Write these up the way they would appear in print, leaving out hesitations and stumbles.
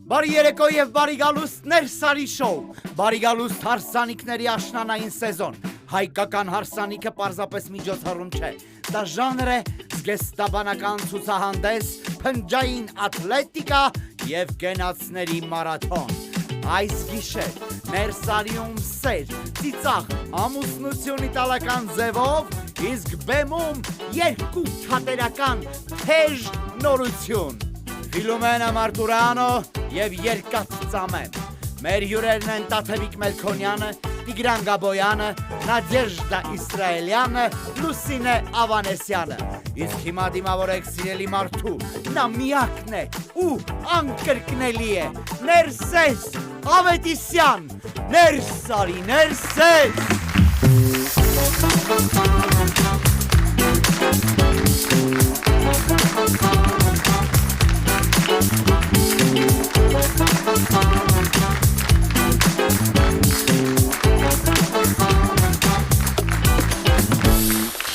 Բարի երեկո եւ բարի գալուստներ Սարի շոու, բարի գալուստ հարսանիքների աշնանային սեզոն, հայկական հարսանիքը պարզապես միջոցառում չէ, դա ժանր է, զգեստաբանական ցուցահանդես, փնջային ատլետիկա եւ գենացների մարաթոն, այս գիշեր, մեր Սարիում սեր, ծիծաղ, ամուսնություն իտալական ձևով, իսկ բեմում երկու թատերական թեժ նորություն, Ֆիլումենա Մարտուրանո և Երկաթ Ծամեն, մեր հյուրերն են Տաթևիկ Մելքոնյանը, Տիգրան Գաբոյանը, Նադեժդա Իսրայելյանը, Լուսինե Ավանեսյանը, իսկ հիմա դիմավորեք սիրելի մարդու, նա միակն է ու անկրկնելի է, Ներսես Ավետիսյան, Ներսարի, Ներսես!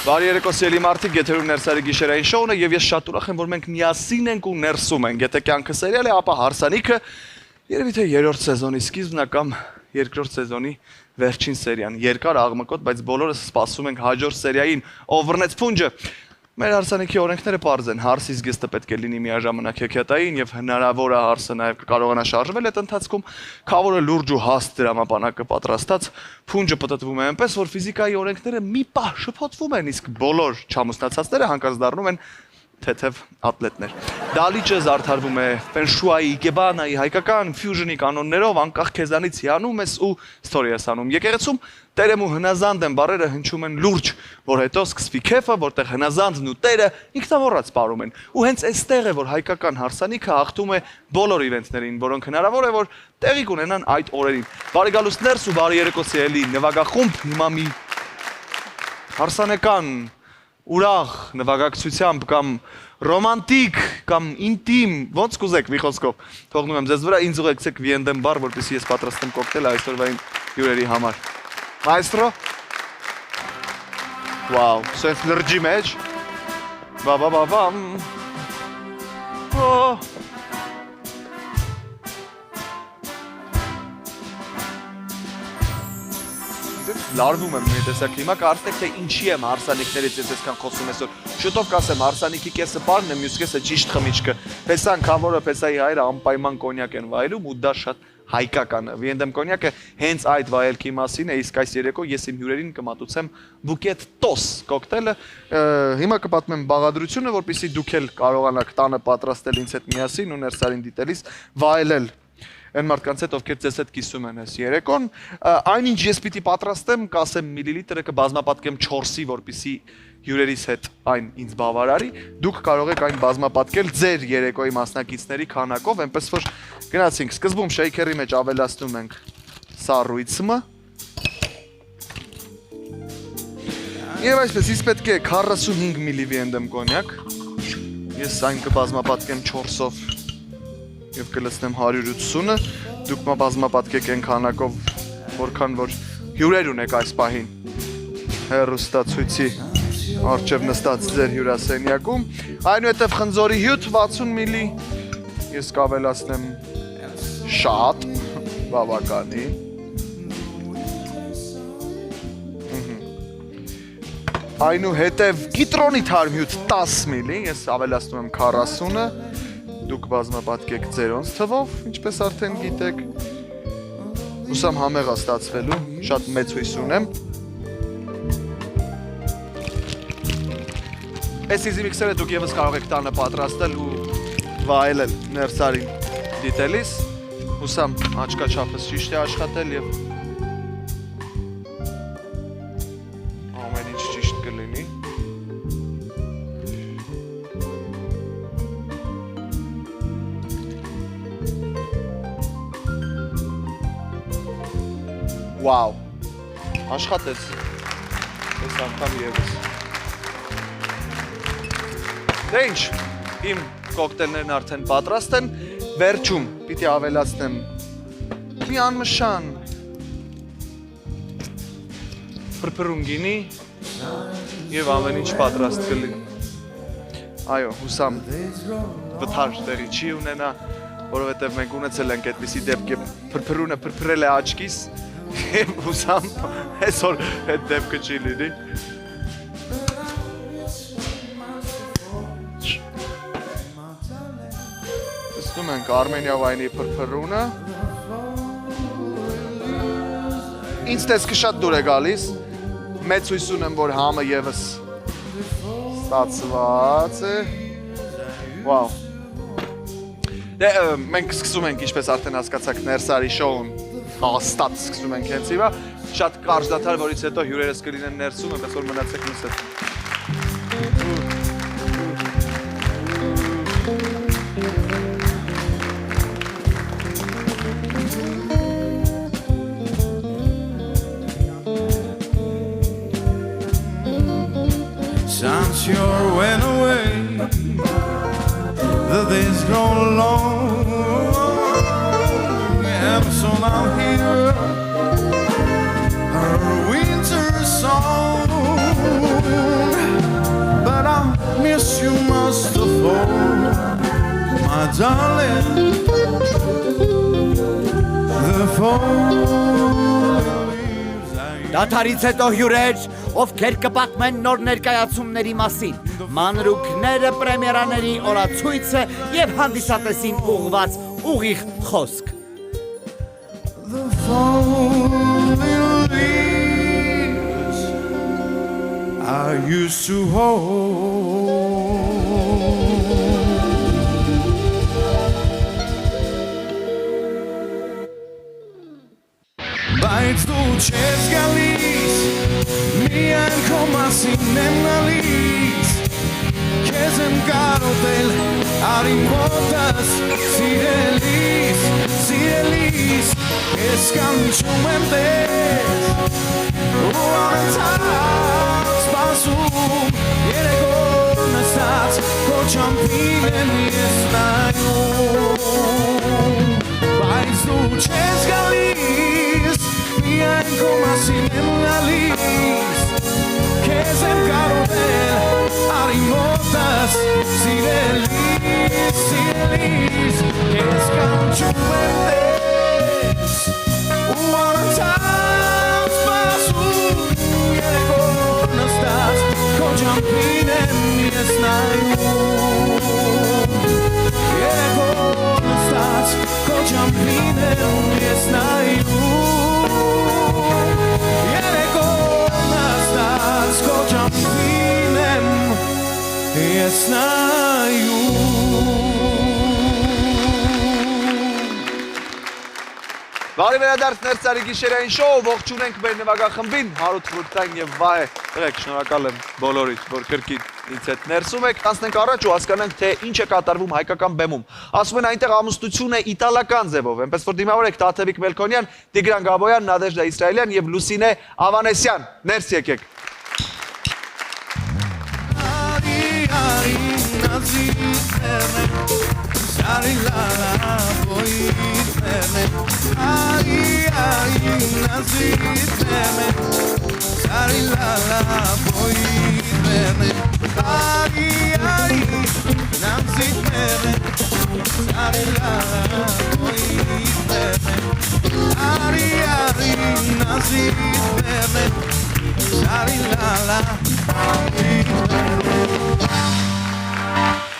Բարի երեկո սիրելի մարդիկ, եթերում Ներսարի գիշերային շոուն է եւ ես շատ ուրախ եմ, որ մենք միասին ենք ու ներսում ենք։ Եթե կյանքը սերիալ է, ապա հարսանիքը երևի թե 3-րդ սեզոնի սկիզբն է կամ 2-րդ սեզոնի վերջին սերիան։ Երկար աղմկոտ, բայց բոլորս սպասում ենք հաջորդ սերիային, ով բռնեց փունջը։ Մեր հարսանիքի օրենքները պարզ են, հարսի զգեստը պետք է լինի միաժամանակ հեքիաթային եւ հնարավոր է հարսը նաեւ կարողանա շարժվել այդ ընթացքում, քավորը լուրջ ու հաստ դրամապանակը պատրաստած, փունջը պտտվում է այնպես, որ ֆիզիկայի օրենքները մի պահ շփոթվում են, իսկ բոլոր չամուսնացածները հանկարծ դառնում են թեթև ատլետներ։ Դալիճը զարդարվում է ֆենշուայի, իկեբանայի, հայկական ֆյուժնի կանոններով, անկախ քեզանից հիանում ես ու ստորի ես անում։ Եկեղեցում տերեմ ու հնազանդ են բառերը հնչում են լուրջ, որ հետո սկսվի քեֆը, որտեղ հնազանդն ու տերը ինքնավորած սպառում են։ Ու հենց այստեղ է, որ հայկական հարսանիքը հաղթում է բոլոր իվենտներին, որոնք հնարավոր է, որ տեղի կունենան այդ օրերին։ Բարի գալուստ ներս ու բարի երեկո սիրելի նվագախումբ, հիմա մի հարսանեկան ուրախ նվագակցությամբ կամ ռոմանտիկ կամ ինտիմ, ոնց կուզեք մի խոսքով, թողնում եմ ձեզ վրա, ինձ ուղեկցեք Վիենդեմ բար, որպեսզի ես պատրաստեմ կոկտեյլ այսօրվա իմ հյուրերի համար։ Մայստրո։ Վաու, սենց լրջի մեջ։ Բա-բա-բա-բամ։ Լարվում եմ մի տեսակ հիմա, կարծեք թե ինչի եմ հարսանիքներից ես այսքան խոսում այսօր։ Շուտով կասեմ, հարսանիքի կեսը պարն է, մյուս կեսը ճիշտ խմիչքը։ Փեսան քավորը, փեսայի հայրը անպայման կոնյակ են վայելում ու դա շատ հայկական է։ Վիենդեմ կոնյակը հենց այդ վայելքի մասին է, իսկ այս երեկո ես իմ հյուրերին կմատուցեմ բուկետ տոս կոկտեյլը։ Հիմա կպատմեմ բաղադրությունը, որպեսզի դուք էլ կարողանաք տանը պատրաստել ինձ հետ միասին ու Ներսարին դիտելիս վայելել այն մարդկանց հետ, ովքեր ձեզ հետ կիսում են այս երեկոն, այնինչ ես պիտի պատրաստեմ, կասեմ միլիլիտրը կբազմապատկեմ 4-ի, որպեսզի հյուրերիս հետ այն ինձ բավարարի, դուք կարող եք այն բազմապատկել ձեր երեկոյի մասնակիցների քանակով, այնպես որ գնացինք, սկզբում շեյքերի մեջ ավելացնում ենք սառույցը, եւ այսպես, իսկ պետք է 45 միլի Վիենդեմ կոնյակ, ես այն կբազմապատկեմ 4-ով և կլցնեմ 180-ը, դուք բազմապատկեք են քանակով, որքան որ հյուրեր ունեք այս պահին հեռուստացույցի առջև նստած ձեր հյուրասենյակում, այնուհետև խնձորի հյութ 60 միլի, ես կավելացնեմ շատ, բավականի, այնուհետև կիտրոնի թարմ հյութ 10 միլի, ես ավելացնում եմ 40-ը, դուք բազմապատկեք ձերոնց թվով, ինչպես արդեն գիտեք, ուսամ համեղ է ստացվելու, շատ մեծ հույս ունեմ։ Այս իզի միքսերը դուք ևս կարող եք տանը պատրաստել ու վայելել Ներսարին դիտելիս, ուսամ աչքաչափս ճիշտ է աշխատել և ամեն ինչ ճիշտ կլինի։ Վաու, աշխատեց, ես անգամ ևս։ Դե ինչ, իմ կոկտեյլներն արդեն պատրաստ են, վերջում պիտի ավելացնեմ մի անմշան փրփրուն գինի եւ ամեն ինչ պատրաստ կլինի։ Այո, հուսամ վթար տեղի չի ունենա, որովհետև մենք ունեցել ենք այդպիսի դեպք, փրփրունը փրփրել է աչքիս, եւ հուսամ այսօր այդ դեպքը չի լինի։ Տեսնում ենք Արմենիա վայնի փրփրունը։ Ինձ տեսքը շատ դուր է գալիս, մեծ հույս ունեմ, որ համը եւս ստացված է։ Վաու։ Դե մենք սկսում ենք, ինչպես արդեն հասկացաք, Ներսարի շոուն հաստատ սկսում ենք հենց հիմա։ Շատ կարճ դադար, որից հետո հյուրերս կլինեն ներսում, այնպես որ մնացեք մեզ հետ։ Since you went away, the days grow long, and so now here her winter song. But I miss you most of all, my darling. The fall. Դադարից հետո հյուրեր, ովքեր կպատմեն նոր ներկայացումների մասին, մանրուքները, պրեմիերաների օրացույցը եւ հանդիսատեսին ուղված ուղիղ խոսք։ The falling leaves I used to hold. Բայց դու չես գալիս, միայն քո մասին եմ լալիս, քեզ եմ կարոտել արին մոտս, սիրելիս, սիրելիս, ես կանչում եմ տես, ու անընդհատ սպասում, երեկո նստած, քո ճամփին եմ ես նայում, բայց դու չես գալիս, միայն քո մասին եմ լալիս, քեզ եմ կարոտել արին մոտս, սիրելիս, սիրելիս, քեզ կանչում եմ տես, ու անընդհատ սպասում, երեկո նստած, քո ճամփին եմ ես նայում, երեկո նստած, քո ճամփին եմ ես նայում, երեկո նստած, քո ճամփին եմ ես նայում։ Բարի վերադարձ Ներսարի գիշերային շոու, ողջունենք մեր նվագախմբին, Հարութ Ֆրուկտային եւ Վահե։ Եղեք, շնորհակալ եմ բոլորիդ, որ կրկին ինձ հետ ներսում եք, անցնենք առաջ ու հասկանանք, թե ինչ է կատարվում հայկական բեմում։ Ասում են այնտեղ ամուսնություն է իտալական ձևով, այնպես որ դիմավորեք Տաթևիկ Մելքոնյան, Տիգրան Գաբոյան, Նադեժդա Իսրայելյան եւ Լուսինե Ավանեսյան։ Ներս եկեք։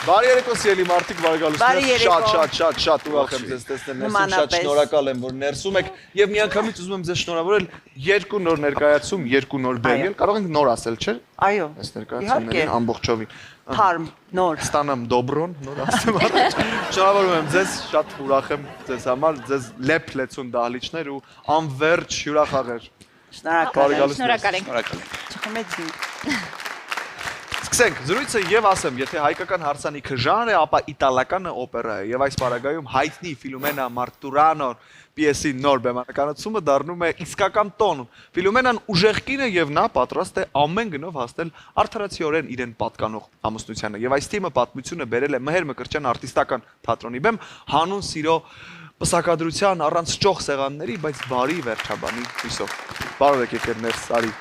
Բարի երեկո սիրելի մարդիկ, բարեկալուստներ, շատ ուրախ եմ ձեզ տեսնել ներսում, շատ շնորհակալ եմ, որ ներսում եք եւ միանգամից ուզում եմ ձեզ շնորհավորել երկու նոր ներկայացում, երկու նոր բեմել, կարող ենք նոր ասել, չէ՞։ Այո։ Այս ներկայացումներին ամբողջովին։ Թարմ, նոր։ Ստանամ դոբրոն, նոր ասեմ առաջ։ Շնորհավորում եմ ձեզ, շատ ուրախ եմ ձեզ համար, ձեզ լեփ-լեցուն դահլիճներ ու անվերջ հյուրախաղեր։ Շնորհակալ ենք։ Շնորհակալ ենք։ Սկսենք, զրույցը եւ ասեմ, եթե հայկական հարսանիքը ժանր է, ապա իտալականը օպերա է եւ այս պարագայում հայտնի Ֆիլոմենա Մարտուրանո պիեսի նոր բեմականացումը դառնում է իսկական տոն։ Ֆիլոմենան ուժեղ կին է եւ նա պատրաստ է ամեն գնով հասնել արդարացիորեն իրեն պատկանող ամուսնությանը եւ այս թիմը պատմությունը բերել է Մհեր Մկրտչյան արտիստական թատրոնի բեմ հանուն սիրո պսակադրության առանց ճոխ սեղանների, բայց բարի վերջաբանի հույսով։ Բարով եկել ներս արի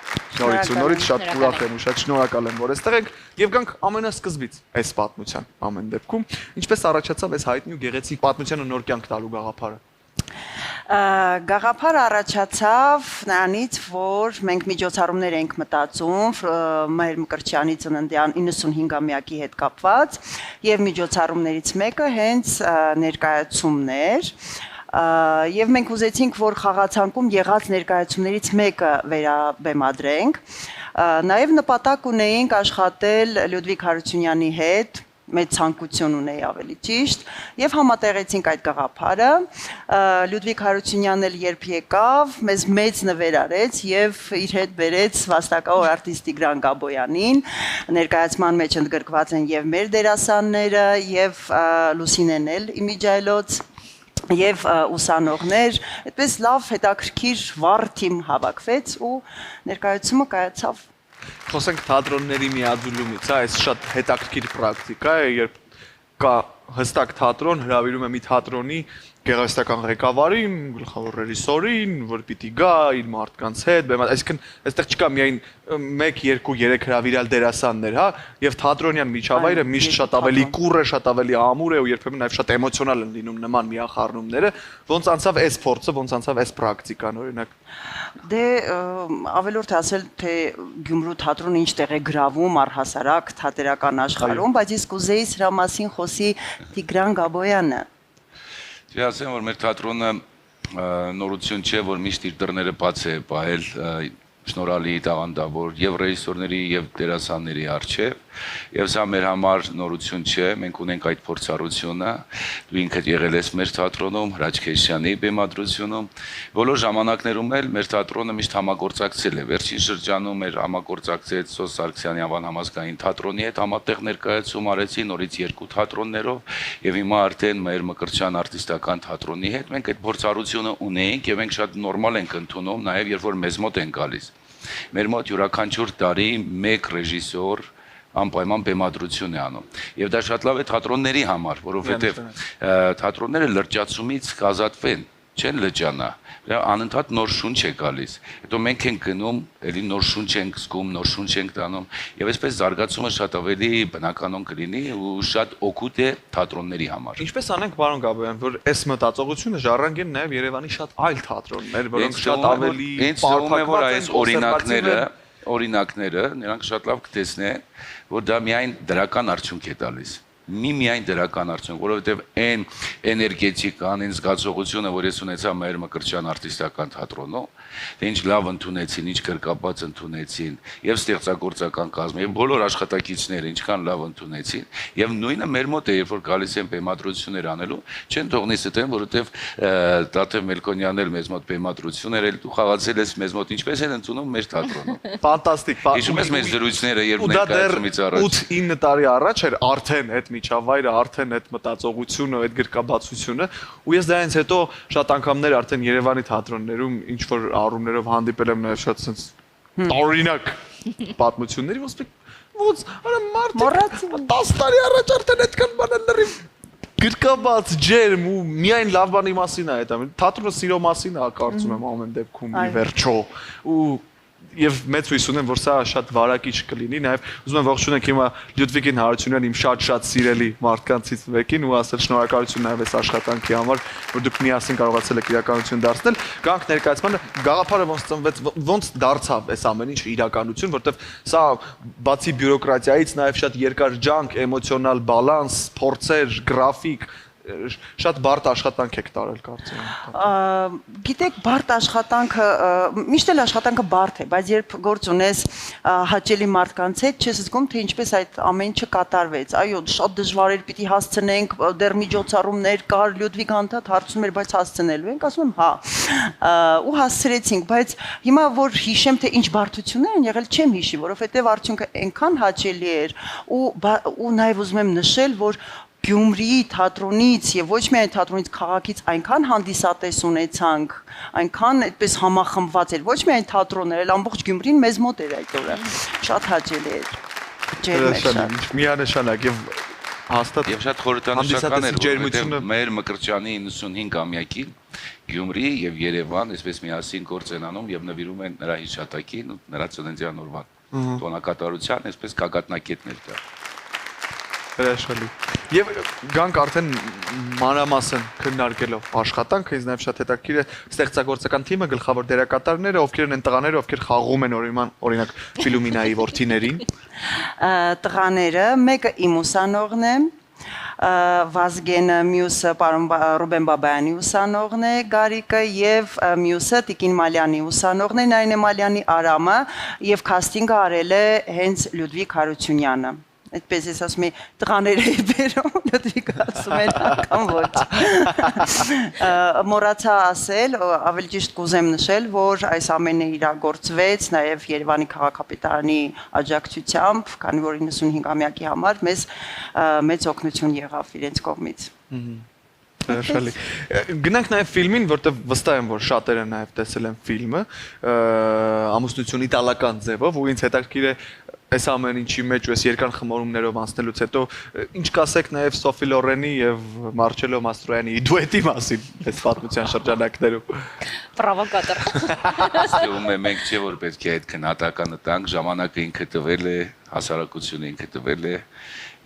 նորից շատ ուրախ եմ ու շատ շնորհակալ եմ որ այստեղ եք եւ գանք ամենասկզբից այս պատմության ամեն դեպքում ինչպես առաջացավ այս հայտնի ու գեղեցիկ պատմությանը նոր կյանք տալու գաղափարը Գաղափարը առաջացավ նրանից, որ մենք միջոցառումներ ենք մտածում Մհեր Մկրտչյանի ծննդյան 95-ամյակի հետ կապված եւ միջոցառումներից մեկը հենց ներկայացումն էր եւ մենք ուզեցինք, որ խաղացանկում եղած ներկայացումներից մեկը վերաբեմադրենք նաեւ նպատակ ունեինք աշխատել Լյուդվիգ Հարությունյանի հետ մեծ ցանկություն ունեի ավելի ճիշտ եւ համատեղեցինք այդ գաղափարը Լյուդվիգ Հարությունյանն էլ երբ եկավ մեզ մեծ նվեր արեց եւ իր հետ բերեց վաստակավոր արտիստ Տիգրան Գաբոյանին ներկայացման մեջ ընդգրկված են եւ մեր դերասանները եւ Լուսինեն էլ իմիջայլոց եւ ուսանողներ այդպես լավ հետաքրքիր վառ թիմ հավաքվեց ու ներկայացումը կայացավ Խոսենք թատրոնների միաձուլումից, այս շատ հետաքրքիր պրակտիկա է, երբ կա հստակ թատրոն, հրավիրում է մի թատրոնի գեղարվեստական ղեկավարին, գլխավոր ռեժիսորին, որ պիտի գա իր մարդկանց հետ, այսինքն այստեղ չկա միայն 1, 2, 3 հրավիրալ դերասաններ, հա, եւ թատրոնյան միջավայրը միշտ շատ ավելի կուռ է, շատ ավելի ամուր է ու երբեմն նաեւ շատ էմոցիոնալ են լինում նման միախառնումները, ոնց անցավ այս փորձը, ոնց անցավ այս պրակտիկան, օրինակ Դե ավելորդ ասել թե Գյումրու թատրոնը ինչտեղ է գրավում առհասարակ թատերական աշխարհում, բայց իսկ կուզեի սրա մասին խոսի Տիգրան Գաբոյանը Չի ասեմ, որ մեր թատրոնը նորություն չէ, որ միշտ իր դռները բաց է պահել շնորհալի տաղանդավոր եւ ռեժիսորների եւ դերասանների արչեւ եւ սա մեր համար նորություն չէ մենք ունենք այդ փորձառությունը դու ինքդ եղել ես մեր թատրոնում Հրաչ Քեշյանի բեմադրությունում բոլոր ժամանակներում էլ մեր թատրոնը միշտ համագործակցել է վերջին շրջանում մեր համագործակցեց Սոս Սարգսյանի անվան համազգային թատրոնի հետ համատեղ ներկայացում արեցի նորից 2 թատրոններով եւ հիմա արդեն Մհեր Մկրտչյան արտիստական թատրոնի հետ մենք այդ փորձառությունը ունենք եւ մենք շատ նորմալ ենք ընդունում նաեւ երբ որ մեզ մոտ են գալիս Մեր մոտ յուրաքանչյուր տարի 1 ռեժիսոր անպայման բեմադրություն է անում։ Եվ դա շատ լավ է թատրոնների համար, որովհետև թատրոնները լրջացումից կազատվեն, չեն լրջանա։ Անընդհատ նոր շունչ է գալիս։ Հետո մենք ենք գնում, էլի նոր շունչ ենք զգում, նոր շունչ ենք տանում, եւ այսպես զարգացումը շատ ավելի բնականon կլինի ու շատ օգուտ է թատրոնների համար։ Ինչպես անենք, պարոն Գաբոյան, որ այս մտածողությունը ժառանգեն նաեւ Երևանի շատ այլ թատրոններ, որոնք շատ ավելի պարփակված են, այս օրինակները, նրանք շատ լավ կտեսնեն, որ դա միայն դրական արդյունք է տալիս։ Միայն դրական արդյունք, որովհետև այն էներգետիկան, այն զգացողությունը, որ ես ունեցա Մհեր Մկրտչյան արտիստական թատրոնում, թե ինչ լավ ընդունեցին, ինչ կրկապած ընդունեցին, եւ ստեղծագործական կազմը, եւ բոլոր աշխատակիցները ինչքան լավ ընդունեցին, եւ նույնը մեր մոտ է, երբ որ գալիս են բեմադրություններ անելու, չեն թողնի ստեն, որովհետև Տաթև Մելքոնյանն էլ մեզ մոտ բեմադրություններ էլ դու խաղացել ես մեզ մոտ, ինչպես են ընդունում մեր թատրոնում։ Ֆանտաստիկ։ Հիշում ես մեր զրույցները, երբ ներկայացումից առաջ 8-9 տարի առաջ էր արդեն այդ միջավայրը, արդեն այդ մտածողությունը, այդ գրկաբացությունը, ու ես դրանից հետո շատ անգամներ արդեն Երևանի թատրոններում ինչ որ առումներով հանդիպել եմ նաև շատ sense տարօրինակ պատմությունների, ոնց արա մարդիկ 10 տարի առաջ արդեն այդքան բան են լրիվ գրկաբաց ջերմ ու միայն լավ բանի մասին է այդ թատրոնը սիրո մասին է կարծում եմ ամեն դեպքում ի վերջո ու Եվ մեծ հույս ունեմ, որ սա շատ վարակիչ կլինի, նաև ուզում եմ ողջունենք հիմա Լյուդվիգ Հարությունյանին, իմ շատ սիրելի մարդկանցից մեկին ու ասել շնորհակալություն նաև այս աշխատանքի համար, որ դուք միասին կարողացել եք իրականություն դարձնել։ Գանք ներկայացմանը, գաղափարը ոնց ծնվեց, ոնց դարձավ այս ամեն ինչը իրականություն, որտեղ սա բացի բյուրոկրատիայից նաև շատ երկար ջանք, էմոցիոնալ բալանս, փորձեր, գրաֆիկ շատ բարդ աշխատանք եք տարել կարծեմ եմ։ Գիտեք, բարդ աշխատանքը, միշտ էլ աշխատանքը բարդ է, բայց երբ գործ ունես հաճելի մարդկանց հետ, չես զգում, թե ինչպես այդ ամեն ինչը կատարվեց։ Այո, շատ դժվար էր, պիտի հասցնենք, դեռ միջոցառումներ կար, Լյուդվիգ անդադ հարցնում էր, բայց հասցնելու ենք, ասում եմ, հա։ Ու հասցրեցինք, բայց հիմա որ հիշեմ, թե ինչ բարդություններ են եղել, չեմ հիշի, որովհետև արդյունքը այնքան հաճելի էր ու նաև ուզում եմ նշել, որ Գյումրիի թատրոնից եւ ոչ միայն թատրոնից քաղաքից այնքան հանդիսատես ունեցանք, այնքան այդպես համախմբված էր, ոչ միայն թատրոններ, այլ ամբողջ Գյումրին մեզ մոտ էր այդ օրը։ Շատ հաճելի էր։ Ջերմ էր շատ։ Միանշանակ եւ Հաստատ Եվ շատ խորհրդանշական էր, ջերմությունը որովհետև մեր Մկրտչյանի 95-ամյակին Գյումրի եւ Երևան այսպես միասին գործ են անում եւ նվիրում են նրա հիշատակին ու նրա ծննդյան օրվան։ Տոնակատարության այսպես գագաթնակետներ կա։ հրաշալի։ Եվ գանք արդեն մանրամասն քննարկելով աշխատանքը, ինձ նաև շատ հետաքրքիր է ստեղծագործական թիմը, գլխավոր դերակատարները, ովքեր են տղաները, ովքեր խաղում են օրինակ Ֆիլումինայի որդիներին։ Տղաները, մեկը իմ ուսանողն է, Վազգենը, մյուսը պարոն Ռուբեն Բաբայանի ուսանողն է, Գարիկը եւ մյուսը Տիկին Մալյանի ուսանողն է, Նայնե Մալյանի Արամը եւ քաստինգը արել է հենց Լյուդվիգ Հարությունյանը։ Այդպես ես ասում եմ, տղաները է բերում, Լյուդվիգը ասում է, կամ ոչ։ Մոռացա ասել, ավելի ճիշտ կուզեմ նշել, որ այս ամենը իրագործվեց նաև Երևանի քաղաքապետարանի աջակցությամբ, քանի որ 95-ամյակի համար մեծ օգնություն եղավ իրենց կողմից։ Հրաշալի։ Գնանք նաև ֆիլմին, որտեղ վստահ եմ, որ շատերը նաև տեսել են ֆիլմը, ամուսնություն իտալական ձևով, ու ինձ հետաքրքիր է այս ամեն ինչի մեջ ու այս երկար խմորումներով անցնելուց հետո ինչ կասեք նաև Սոֆի Լորենի եւ Մարչելո Մաստրոյանի դուետի մասին այս պատմության շրջանակներում։ Պրովոկատոր։ Ստում է մենք չէ որ պետք է այդ քննադատականը տանք, ժամանակը ինքը տվել է, հասարակությունը ինքը տվել է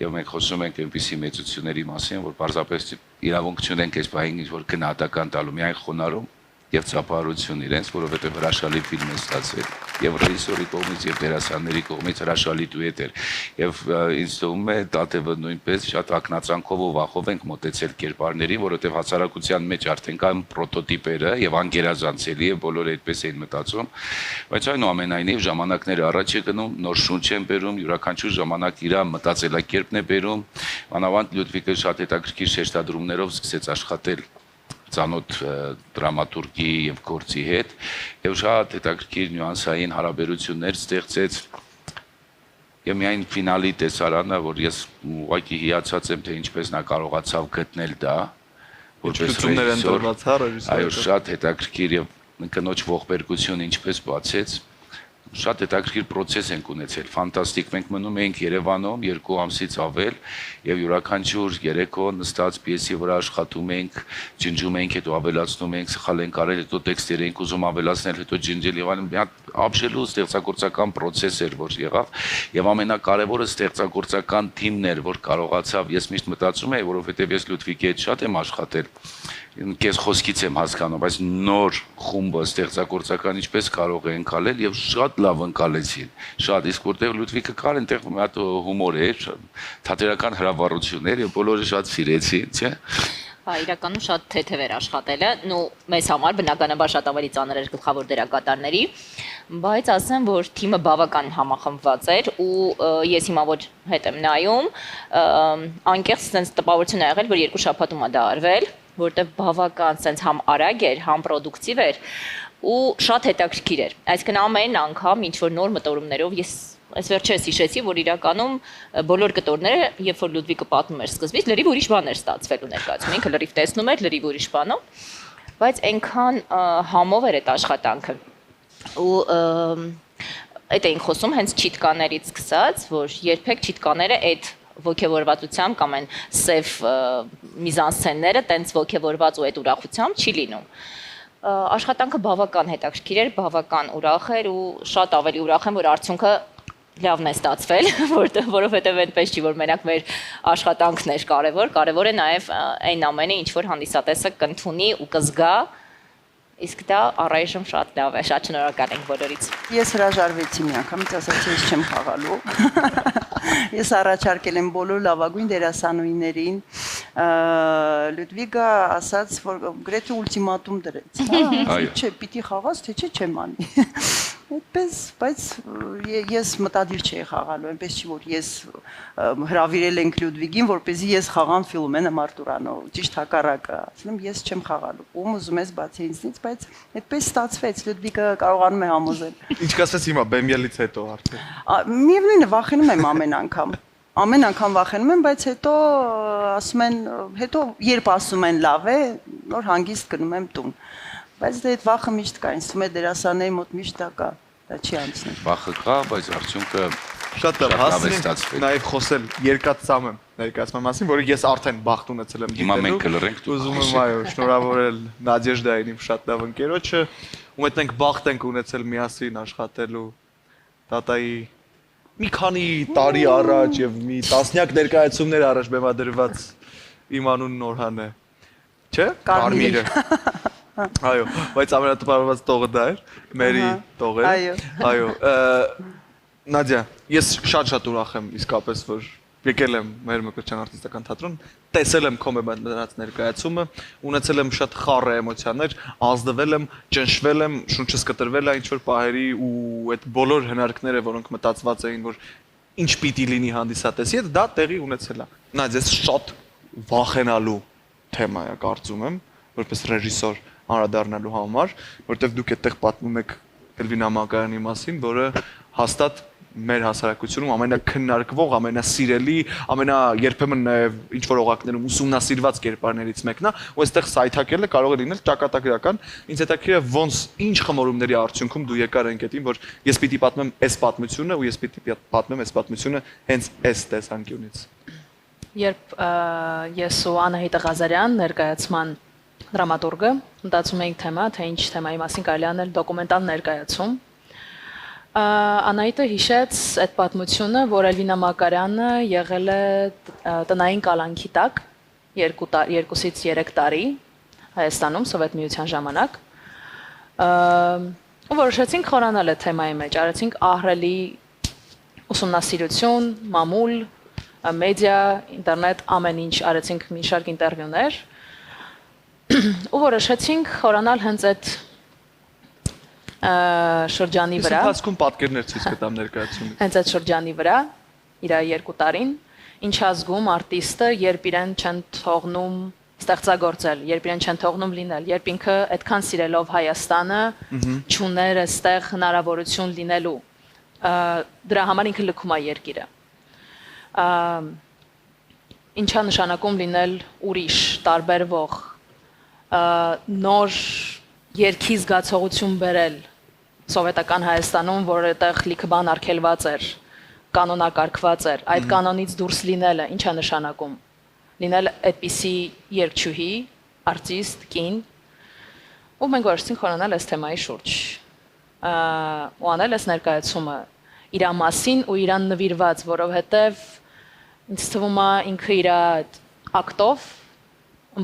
եւ մենք խոսում ենք այնպիսի մեծությունների մասին, որ պարզապես իրավունք չունենք այս բային ինչ որ քննադատական տալու, միայն խոնարհում եւ ծափարություն իրենց, որովհետեւ հրաշալի ֆիլմ է ստացվել եւ ռեժիսորի կողմից եւ դերասանների կողմից հրաշալի դուետ էր եւ ինձ թվում է Տատևը նույնպես շատ ակնածանքով ու վախով ենք մոտեցել կերպարների, որովհետեւ հասարակության մեջ արդեն կան պրոտոտիպերը եւ անգերազանցելի եւ բոլորը այդպես էին մտածում, բայց այնուամենայնիվ ժամանակները առաջ է գնում, նոր շունչ են բերում, յուրաքանչյուր ժամանակ իր մտածելակերպն է բերում, մանավանդ Լյուդվիգը շատ հետաքրքիր շեշտադրումներով սկսեց աշխատել ծանոթ դրամատուրգի եւ գործի հետ եւ շատ հետաքրքիր նյուանսային հարաբերություններ ստեղծեց եւ միայն ֆինալի տեսարանը որ ես ուղղակի հիացած եմ թե ինչպես նա կարողացավ գտնել դա որպես ռեժիսոր այո շատ հետաքրքիր եւ կնոջ ողբերգություն ինչպես բացեց շատ հետաքրքիր process ենք ունեցել, ֆանտաստիկ, մենք մնում էինք Երևանում 2 ամսից ավել եւ յուրաքանչյուր երեկո նստած պիեսի վրա աշխատում էինք, ջնջում էինք, հետո ավելացնում էինք, սխալ ենք արել, հետո տեքստեր էինք ուզում ավելացնել, հետո ջնջել եւ այլն, մի հատ ապշելու ստեղծագործական process էր, որ եղավ եւ ամենակարևորը ստեղծագործական թիմն էր, որ կարողացավ, ես միշտ մտածում եի, որովհետեւ ես Լյուդվիգի հետ շատ եմ աշխատել Կես խոսքից եմ հասկանում, բայց նոր խումբը ստեղծագործական ինչպես կարող է ընկալել եւ շատ լավ ընկալեցին։ Շատ իսկ որտեղ Լյուդվիգը կար այնտեղ մի հատ հումոր էր, թատերական հրավառություններ եւ բոլորը շատ սիրեցին, չէ՞։ Հա, իրականում շատ թեթև էր աշխատելը, նո մեզ համար բնականաբար շատ ավելի ծանր էր գլխավոր դերակատարների, բայց ասեմ, որ թիմը բավական համախմբված էր ու ես հիմա որ հետ եմ նայում, անկեղծ sense տպավորություն ա եղել, որ 2 շաբաթում ա դա արվել, որտեղ բավական sense համ արագ էր, համ պրոդուկտիվ էր ու շատ հետաքրքիր էր։ Այսինքն ամեն անգամ ինչ որ նոր մտորումներով ես այս վերջերս հիշեցի, որ իրականում բոլոր կտորները, երբ որ Լյուդվիգը պատմում էր սկզբից, լրիվ ուրիշ բան էր ստացվելու ներկայացում, ինքը լրիվ տեսնում էր, լրիվ ուրիշ բանով, բայց այնքան համով էր այդ աշխատանքը։ Ու այդ էինք խոսում հենց չիտկաներից սկսած, որ երբեք չիտկաները այդ ոգևորվածությամբ կամ այն սև միզանսցենները տենց ոգևորված ու այդ ուրախությամբ չի լինում։ Աշխատանքը բավական հետաքրքիր էր, բավական ուրախ էր ու շատ ավելի ուրախ եմ, որ արդյունքը լավն է ստացվել, որովհետև այնպես չի, որ մենակ մեր աշխատանքն էր կարևոր է նաև այն ամենը, ինչ որ հանդիսատեսը կընդունի ու կզգա, իսկ դա առայժմ շատ լավ է, շատ շնորհակալ ենք բոլորից։ Ես հրաժարվեցի մի անգամից, ասացի ես չեմ խաղալու։ Ես առաջարկել եմ բոլոր լավագույն դերասանուհիներին, Լյուդվիգը ասաց, որ գրեթե ուլտիմատում դրեց, հա, չէ, պիտի խաղաս, թե չէ, չեմ անի։ Այդպես, բայց ես մտադիր չէի խաղալու, այնպես չի, որ ես հրավիրել ենք Լյուդվիգին, որպեսզի ես խաղամ Ֆիլոմենա Մարտուրանով, ճիշտ հակառակը, ասում եմ, ես չեմ խաղալու, ում ուզում ես բացի ինձնից, բայց այդպես ստացվեց, Լյուդվիգը կարողանում է համոզել։ Ինչ կասես հիմա բեմյալից հետո արդեն։ Միևնույնն է, վախենում եմ ամեն անգամ վախենում եմ, բայց հետո ասում են, հետո երբ ասում են լավ է, նոր հանգիստ գնում եմ տուն։ Բայց դա այդ վախը միշտ կա, ինձ թվում է դերասանների մոտ միշտ դա կա, դա չի անցնում։ Վախը կա, բայց արդյունքը շատ լավ, հասցնենք նաև խոսել երկաթ ծամեմ ներկայացման մասին, որը ես արդեն բախտ ունեցել եմ Հիմա մենք կլռենք, դուք Ուզում եմ այո, շնորհավորել Նադեժդային իմ շատ լավ ընկերոջը, ում հետ մենք բախտ ենք ունեցել միասին աշխատելու տատայի մի քանի տարի առաջ եւ մի տասնյակ ներկայացումներ առաջ բեմադրված իմ անունն Նորհան է։ Չէ՞։ Կարմիրը։ Այո, բայց ամենատպավորված տողը դա էր, մերի տողերը։ Այո։ Այո, Նադյա, ես շատ ուրախ եմ իսկապես, որ եկել եմ մեր Մկրտչյան արտիստական թատրոն, տեսել եմ քո մենած ներկայացումը, ունեցել եմ շատ խառը էմոցիաներ, ազդվել եմ, ճնշվել եմ, շունչս կտրվել է ինչ որ պահերի ու այդ բոլոր հնարքները, որոնք մտածված էին, որ ինչ պիտի լինի հանդիսատեսի հետ, դա տեղի ունեցել է։ Նադյա, ես շատ վախենալու թեմա է, կարծում եմ, որպես ռեժիսոր անդրադառնալու համար, որտեղ դուք այդտեղ պատմում եք Էլվինա Մակարյանի մասին, որը հաստատ մեր հասարակությունում ամենակննարկվող, ամենասիրելի, երբեմն նաև ինչ որ օղակներում ուսումնասիրված կերպարներից մեկն է, ու այստեղ սայթակելը կարող է լինել ճակատագրական։ Ինձ հետաքրքիր է ոնց ինչ խմորումների արդյունքում դու եկար այն կետին, որ ես պիտի պատմեմ այս պատմությունը ու ես պիտի պատմեմ այս պատմությունը հենց այս տեսանկյունից։ Երբ ես ու Անահիտ Ղազարյան ներկայացման դրամատուրգը մտածում էինք թեմա, թե ինչ թեմայի մասին կարելի անել դոկումենտալ ներկայացում, Անահիտը հիշեց այդ պատմությունը, որ Էլվինա Մակարյանը եղել է տնային կալանքի տակ 2-ից 3 տարի Հայաստանում Սովետ միության ժամանակ, ու որոշեցինք խորանալ այդ թեմայի մեջ, արեցինք ահռելի ուսումնասիրություն, մամուլ, մեդիա, ինտերնետ, ամեն ինչ արեցինք մի շարք ինտերվյուներ, ու որոշեցինք խորանալ հենց այդ շրջանի վրա։ Ես ընթացքում պատկերներ ցույց կտամ ներկայացումից։ Հենց այդ շրջանի վրա, իր 2 տարին, ինչ ազգում արտիստը, երբ իրեն չեն թողնում ստեղծագործել, երբ իրեն չեն թողնում լինել, երբ ինքը այդքան սիրելով Հայաստանը չուներ այստեղ հնարավորություն լինելու, դրա համար ինքը լքում է երկիրը։ Ինչա նշանակում լինել ուրիշ, տարբերվող, նոր երկի զգացողություն բերել Սովետական Հայաստանում, որ այդտեղ լիքը բան արգելված էր, կանոնակարգված էր, այդ կանոնից դուրս լինելը ի՞նչ է նշանակում։ Լինել այդպիսի երգչուհի, արտիստ, կին, ու մենք որոշեցինք խորանալ այս թեմայի շուրջ։ Ու անել այս ներկայացումը իր մասին ու իրան նվիրված, որովհետև ինձ թվում է ինքը իր ակտով,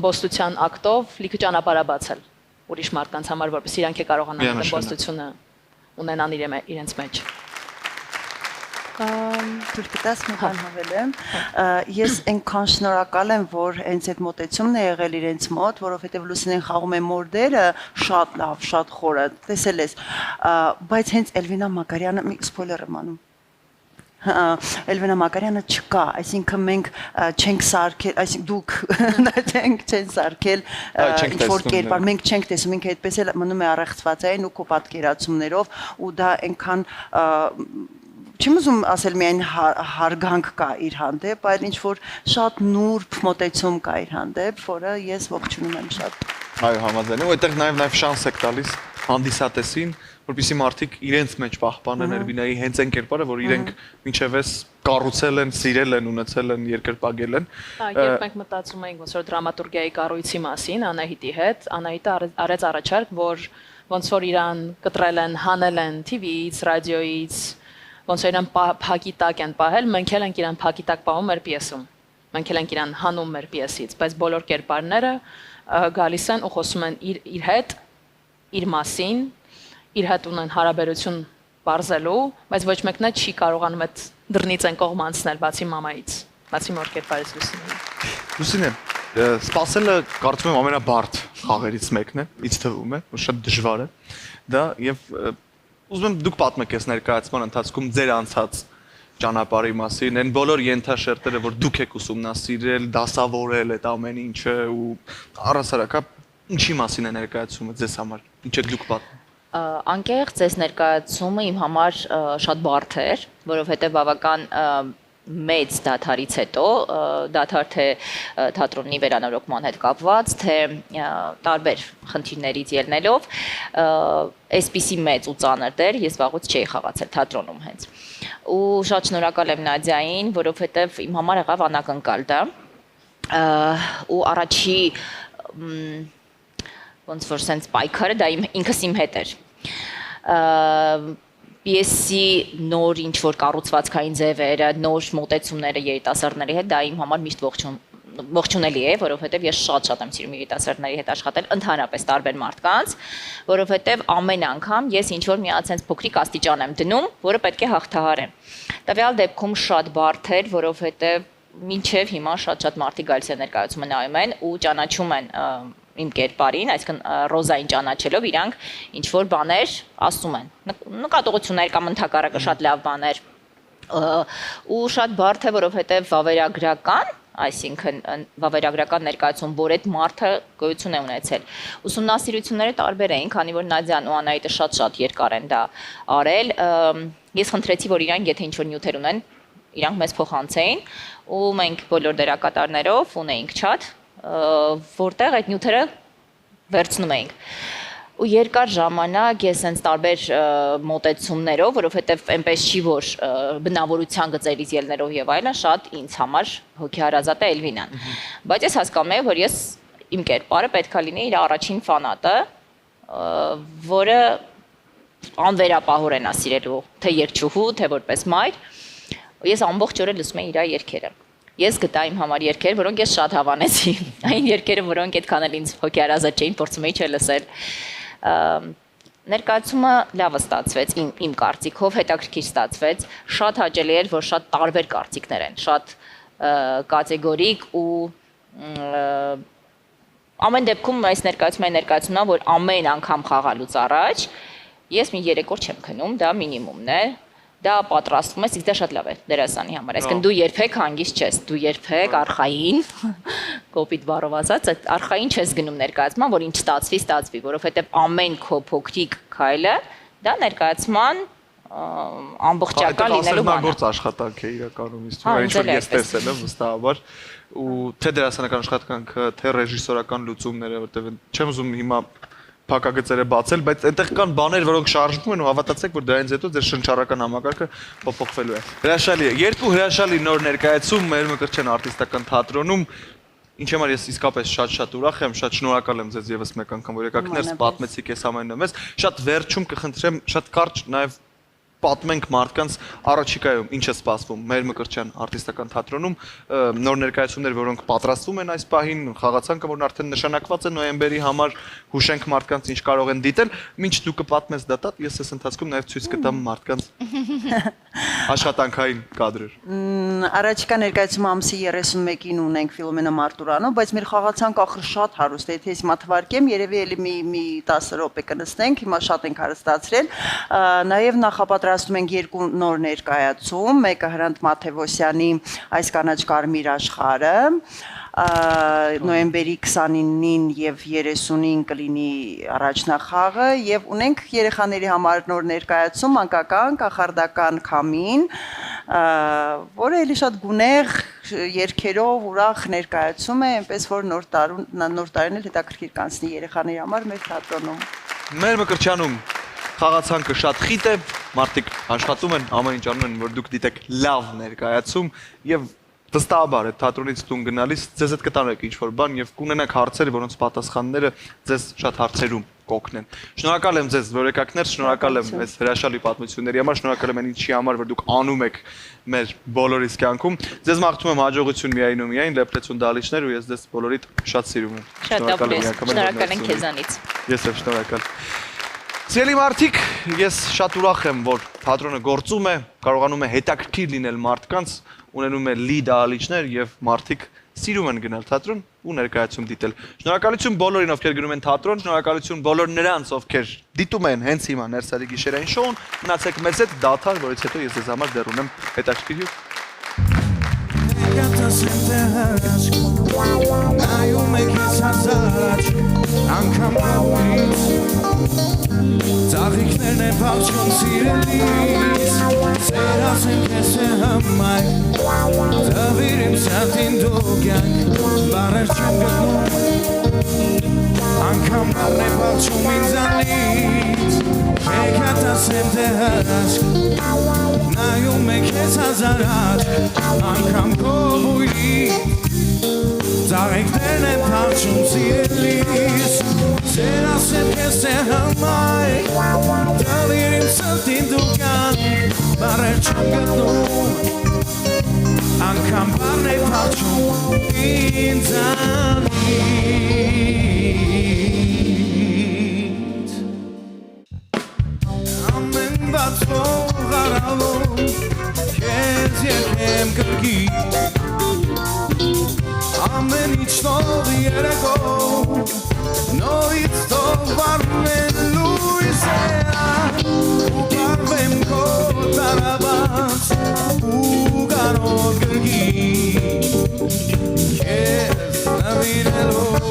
ըմբոստության ակտով լիքը ճանապարհ բացել ուրիշ մարդկանց համար, որպես իրանք է կարողանան ըմբոստությունը ունենան իրենց մեջ։ Դուք կտաս մի բան հավելեմ, ես այնքան շնորհակալ եմ, որ հենց այդ մոտեցումն է եղել իրենց մոտ, որովհետև Լուսինեն խաղում է մորդերը շատ լավ, շատ խորը, տեսել ես, բայց հենց Էլվինա Մակարյանը մի սփոյլեր եմ անում։ Էլվինա Մակարյանը չկա, այսինքն մենք չենք սարքել, այսինքն դուք չեն սարքել ինչ որ կերպար, մենք չենք տեսում, ինքը այդպես էլ մնում է առեղծվածային ու քո պատկերացումներով ու դա այնքան չեմ ուզում ասել միայն հարգանք կա իր հանդեպ, այլ ինչ որ շատ նուրբ մոտեցում կա իր հանդեպ, որը ես ողջունում եմ շատ։ Այո, համաձայն եմ, ու այդտեղ նաև շանս եք տալիս հանդիսատեսին, որպեսզի մարդիկ իրենց մեջ պահպանեն Էլվինայի հենց այն կերպարը, որ իրենք մինչև էս կառուցել են, սիրել են, ունեցել են, երկրպագել են։ Երբ մենք մտածում էինք ոնց որ դրամատուրգիայի կառույցի մասին Անահիտի հետ, Անահիտը արեց առաջարկ, որ ոնց որ իրան կտրել են, հանել են TV-ից, ռադիոից, ոնց որ իրան փակի տակ են պահել, մենք էլ ենք իրան փակի տակ պահում մեր պիեսում։ Մենք էլ ենք իրան հանում մեր պիեսից, բայց բոլոր կերպարները գալիս են ու խոսում են իր հետ, իր մասին, իր հետ ունեն հարաբերություն բարձելու, բայց ոչ մեկն է չի կարողանում այդ դռնից են կողմ անցնել, բացի մամայից, բացի մոր կերպարից Լուսինե, սպասելը կարծում եմ ամենաբարդ խաղերից մեկն է, ինձ թվում է, որ շատ դժվար է դա եւ ուզում եմ դուք պատմեք այս ներկայացման ընթացքում ձեր անցած ճանապարհի մասին, այն բոլոր ենթաշերտերը, որ դուք եք ուսումնասիրել, դասավորել այդ ամեն ինչը ու առասարակա ինչի մասին է ներկայացումը ձեզ համար, ինչ եք դուք պատմում։ Անկեղծ այս ներկայացումը իմ համար շատ բարդ էր, որովհետև բավական մեծ դադարից հետո դադար թե թատրոնի վերանորոգման հետ կապված, թե տարբեր խնդիրներից ելնելով այսպիսի մեծ ու ծանր դեր ես վաղուց չէի խաղացել թատրոնում հենց։ Ու շատ շնորհակալ եմ Նադյային, որովհետև իմ համար եղավ անակնկալ դա։ Ու առաջի ոնց որ sense պայքարը դա ինքս իմ հետ էր։ Պիեսի նոր ինչ որ կառուցվածքային ձևերը, նոր մոտեցումները երիտասարդների հետ դա իմ համար միշտ ողջունելի է, որովհետև ես շատ եմ սիրում երիտասարդների հետ աշխատել, ընդհանրապես տարբեր մարդկանց, որովհետև ամեն անգամ ես ինչ որ մի այդպես փոքրիկ աստիճան եմ դնում, որը պետք է հաղթահարեմ։ Տվյալ դեպքում շատ բարդ էր, որովհետև մինչև հիմա շատ մարդիկ գալիս են ներկայացումը նայում են ու ճանաչում են իմ կերպարին, այսինքն Ռոզային ճանաչելով իրանք ինչ որ բաներ ասում են։ Նկատողություններ կամ ընդհակառակը շատ լավ բաներ։ Ու շատ բարդ է, որովհետև վավերագրական, այսինքն վավերագրական ներկայացում, որ այդ մարդը գոյություն է ունեցել։ Ուսումնասիրությունները տարբեր էին, քանի որ Նադյան ու Անահիտը շատ երկար են դա արել։ Ես խնդրեցի, որ իրանք եթե ինչ որ նյութեր ունեն, իրանք մեզ փոխանցեին ու մենք բոլոր դերակատարներով ունեինք չաթ, որտեղ այդ նյութերը վերցնում էինք։ Ու երկար ժամանակ ես հենց տարբեր մոտեցումներով, որովհետև այնպես չի, որ բնավորության գծերից ելներով եւ այլն, շատ ինձ համար հոգեհարազատ է Էլվինան։ Բայց ես հասկանում եմ, որ ես իմ կերպարը պետքա լինի իր առաջին ֆանատը, որը անվերապահորեն է սիրելու թե երգչուհու, թե որպես մայր։ Ես ամբողջ օրը լսում եմ իր երգերը։ Ես գտա իմ համար երգեր, որոնք ես շատ հավանեցի։ Այն երգերը, որոնք այդքան էլ ինձ հոգեհարազատ չէին, փորձում էի չլսել։ Ներկայացումը լավ ստացվեց իմ կարծիքով, հետաքրքիր ստացվեց։ Շատ հաճելի էր, որ շատ տարբեր կարծիքներ են, շատ կատեգորիկ ու ամեն դեպքում այս ներկայացումն է, որ ամեն անգամ խաղալուց առաջ ես մի 3 օր չեմ քնում, դա մինիմումն է։ Դա պատրաստվում ես, իսկ դա շատ լավ է դերասանի համար։ Այսինքն դու երբեք հանգիստ չես, դու երբեք արխային, կոպիտ բառով ասած, արխային չես գնում ներկայացման, որ ինչ ստացվի, որովհետև ամեն քո փոքրիկ քայլը դա ներկայացման ամբողջական լինելու բան է։ Գործ աշխատանք է իրականում, իսկ ինչ որ ես տեսել եմ վստահաբար ու թե դերասանական աշխատանքը, թե ռեժիսորական լուծումները, որտեղ չեմ ուզում հիմա փակագծերը բացել, բայց այնտեղ կան բաներ, որոնք շարժվում են ու հավատացեք, որ դրանից հետո ձեր շնչառական համակարգը փոփոխվելու է։ Հրաշալի է։ Երկու հրաշալի նոր ներկայացում մեր Մկրտչյան արտիստական թատրոնում։ Ինչ համար ես իսկապես շատ ուրախ եմ, շատ շնորհակալ եմ ձեզ եւս մեկ անգամ, որ եկաք ներս պատմեցիք այս ամենը մեզ։ Շատ վերջում կխնդրեմ, շատ կարճ նաեւ պատմենք մարդկանց առաջիկայում ինչ է սպասվում մեր Մկրտչյան արտիստական թատրոնում, նոր ներկայացումներ, որոնք պատրաստվում են այս պահին, խաղացանկը, որն արդեն նշանակված է նոյեմբերի համար, հուշենք մարդկանց ինչ կարող են դիտել, մինչ դու կպատմես դա, ես այս ընթացքում նաև ցույց կտամ մարդկանց աշխատանքային կադրեր։ Առաջիկա ներկայացումը ամսի 31-ին ունենք Ֆիլոմենա Մարտուրանով, բայց մեր խաղացանք ախր շատ հարուստ է, եթե ես հիմա թվարկեմ, երևի էլի մի 10 րոպե կնստենք, հիմա շատ ենք հարստացրել, նաև նախապատրաստում ենք 2 նոր ներկայացում, մեկը Հրանտ Մաթևոսյանի Այս կանաչ կարմիր աշխարհը, նոյեմբերի 29-ին եւ 30-ին կլինի առաջնախաղը եւ ունենք երեխաների համար նոր ներկայացում մանկական կախարդական քամին, որը էլի շատ գունեղ երգերով ուրախ ներկայացում է, այնպես որ նոր տարին էլ հետաքրքիր կանցնի երեխաների համար մեր թատրոնում։ Մեր Մկրտչյանում խաղացանկը շատ խիտ է, մարդիկ աշխատում են, ամեն ինչ անում են, որ դուք դիտեք լավ ներկայացում եւ վստահաբար այդ թատրոնից տուն գնալիս ձեզ հետ կտանեք ինչ-որ բան եւ կունենաք հարցեր, որոնց պատասխանները ձեզ շատ հարցերում կօգնեն։ Շնորհակալ եմ ձեզ, որ եկաք ներս, շնորհակալ եմ այս հրաշալի պատմությունների համար, շնորհակալ եմ ինչի համար, որ դուք անում եք մեր բոլորիս կյանքում։ Ձեզ մաղթում եմ հաջողություն միայն ու միայն, լեփլեցուն դալիճներ ու ես ձեզ բոլորիդ շատ սիրում եմ։ Շնորհակալ եմ քեզանից։ Ես եմ շնորհակալ։ Սիրելի մարդիկ, ես շատ ուրախ եմ, որ թատրոնը գործում է, կարողանում է հետաքրքիր լինել մարդկանց, ունենում է լի դահլիճներ եւ մարդիկ սիրում են գնալ թատրոն ու ներկայացում դիտել։ Շնորհակալություն բոլորին, ովքեր գնում են թատրոն, շնորհակալություն բոլոր նրանց, ովքեր դիտում են հենց հիմա ներսարի գիշերային շոուն։ Մնացեք մեզ հետ, դադար, որից հետո ես ձեզ համար դեռ ունեմ հետաքրքիր Ծաղիկներն են փախչում սիրելիս, ասեմ քեզ է համայ Դավիրիմ սատին դու կյանք Բարեր չեմ գտնում Անգամ բարն է պարչում ինձանից Եկատ ասեմ թե հրաշք Նայում է քեզ հազար աչք Անգամ կողույրից Ծաղիկներն են պարչում սիրելիս Սեր ասեմ քեզ է համայ Դավիրիմ սատին դու կյանք Բարեր չեմ գտնում Անգամ բարն է պարչում ինձանից Ամեն բացվող առավոտ Քեզ եկեմ կրկի Ամեն ինչ նոր երեկո Նորից թող վարվեն լույսերը Ու պարվեմ քո տարաբաց Ու գարոտ գրգի Քեզ նվիրելով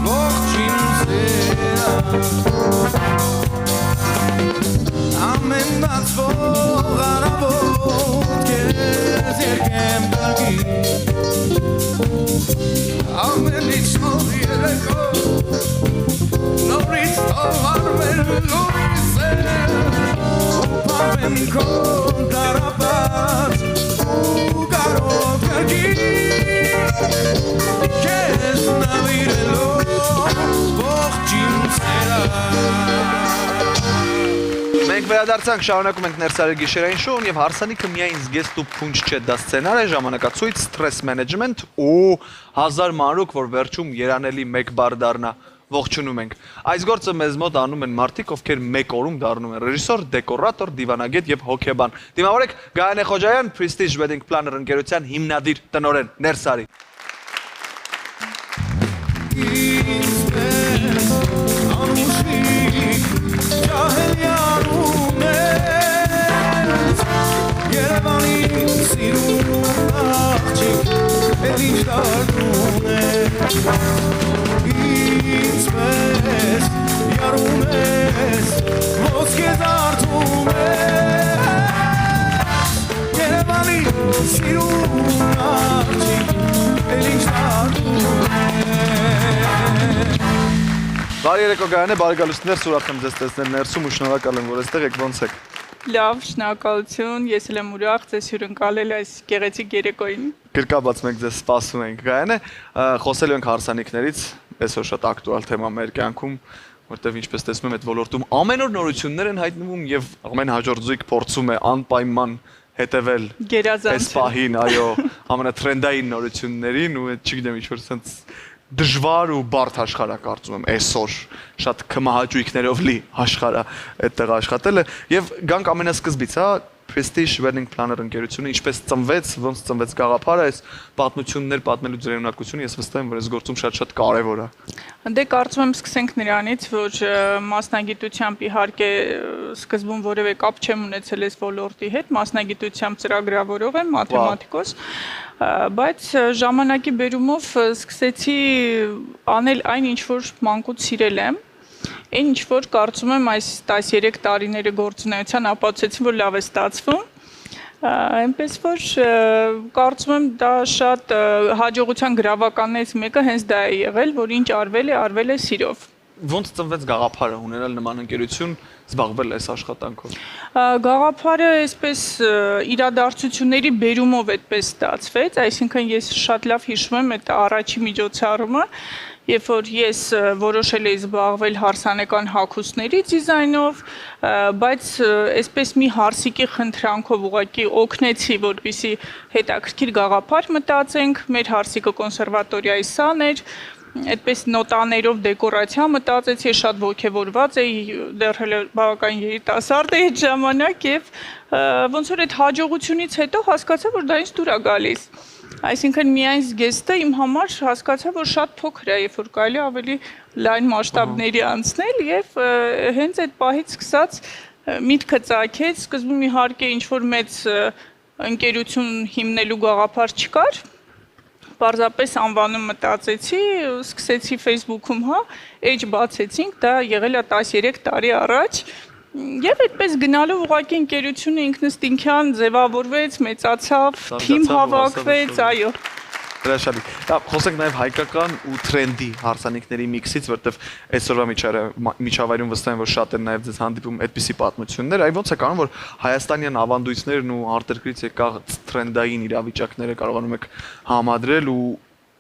ողջին սերը Ամեն բացվող առավոտ Քեզ եկեմ կրկի Ամեն ինչ նոր երեկո Նորից թող վարվեն լույսերը Ու պարվեմ քո տարաբաց Ու գարոտ կրկի Քեզ նվիրելով ողջին սերը Մենք վերադարձանք, շարունակում ենք ներսարի գիշերային շոուն եւ հարսանիքը միայն զգեստ ու փունջ չէ, դա սցենար է, ժամանակացույց, սթրես մենեջմենտ ու 1000 մանրուք, որ վերջում երանելի մեկ բառ դառնա, ողջունում ենք։ Այս գործը մեզ մոտ անում են մարդիկ, ովքեր մեկ օրում դառնում են ռեժիսոր, դեկորատոր, դիվանագետ եւ հոգեբան։ Դիմավորեք Գայանե Խոջայան, Prestige Wedding Planner ընկերության հիմնադիր տնօրեն Ներսարի։ Երևանի սիրուն աղջիկ Էլ ինչ դարդում է Ինչպես յարում ես Ոսկե դարդում ես Երևանի սիրուն աղջիկ Էլ ինչ դարդում է Բարի երեկո Գայանե, բարի գալուստներ, ուրախ եմ ձեզ տեսնել ներսում ու շնորհակալ եմ, որ այստեղ եք, ոնց եք։ Լավ, շնորհակալություն, ես էլ եմ ուրախ ձեզ հյուրընկալել այս գեղեցիկ երեկոյին։ Գրկաբաց մենք ձեզ սպասում ենք Գայանե, խոսելու ենք հարսանիքներից, այսօր շատ ակտուալ թեմա մեր կյանքում, որտեղ ինչպես տեսնում եմ այդ ոլորտում ամեն օր նորություններ են հայտնվում եւ ամեն հաջորդ զույգ փորձում է անպայման հետևել այս պահին, այո, ամենաթրենդային նորություններին ու այդ չգիտեմ ինչ որ sense դժվար ու բարդ աշխարհ կարծում եմ այսօր շատ կմահաճույքներով լի աշխարհ այդտեղ աշխատելը եւ գանք ամենասկզբից, հա, Prestige Wedding Planner ընկերությունը ինչպես ծնվեց, ոնց ծնվեց գաղափարը, այս պատմություններ պատմելու ձերունակությունը, ես վստահ եմ, որ այս գործում շատ կարևոր է։ Դե կարծում եմ սկսենք նրանից, որ մասնագիտությամբ իհարկե սկզբում որևէ կապ չեմ ունեցել այս ոլորտի հետ, մասնագիտությամբ ծրագրավորող եմ, մաթեմատիկոս, բայց ժամանակի բերումով սկսեցի անել այն, ինչ որ մանկուց սիրել եմ, այն ինչ որ կարծում եմ այս 13 տարիների գործունեության ապացուցեցի, որ լավ է ստացվում, այնպես որ կարծում եմ դա շատ հաջողության գրավականներից մեկը հենց դա է եղել, որ ինչ արվել է սիրով։ Ոնց ծնվեց գաղափարը ունենալ նման ընկերություն, զբաղվել այս աշխատանքով։ Գաղափարը այսպես իրադարձությունների բերումով այդպես ստացվեց, այսինքն ես շատ լավ հիշում եմ այդ առաջի միջոցառումը, երբ որ ես որոշել էի զբաղվել հարսանեկան հագուստների դիզայնով, բայց այսպես մի հարսիկի խնդրանքով ուղղակի օգնեցի, որպեսզի հետաքրքիր գաղափար մտածենք, մեր հարսիկը կոնսերվատորիայի սան էր, այդպես նոտաներով դեկորացիա մտածեցի, շատ ոգևորված էի, դեռ հենց բավական երիտասարդ էի այդ ժամանակ եւ ոնց որ այդ հաջողությունից հետո հասկացա, որ դա ինձ դուր է գալիս։ Այսինքն միայն զգեստը իմ համար հասկացա, որ շատ փոքր է, երբ որ կարելի ավելի լայն մասշտաբների անցնել եւ հենց այդ պահից սկսած միտքը ծագեց, սկզբում իհարկե ինչ որ մեծ ընկերություն հիմնելու գաղափար չկար, պարզապես անվանում մտածեցի, սկսեցի Facebook-ում, հա, էջ բացեցինք, դա եղել է 13 տարի առաջ, Եվ այդպես գնալով ուղղակի ընկերությունը ինքնըստինքյան ձևավորվեց, մեծացավ, թիմ հավաքվեց, այո։ Հրաշալի։ Դա խոսենք նաև հայկական ու տրենդի հարսանիքների միքսից, որտեվ այսօրվա միջավայրում վստահ եմ, որ շատ են նաև ձեզ հանդիպում այդպիսի պատմություններ, այ ոնց է կանում, որ հայաստանյան ավանդույթներն ու արտերկրից եկած տրենդային իրավիճակները կարողանում եք համադրել ու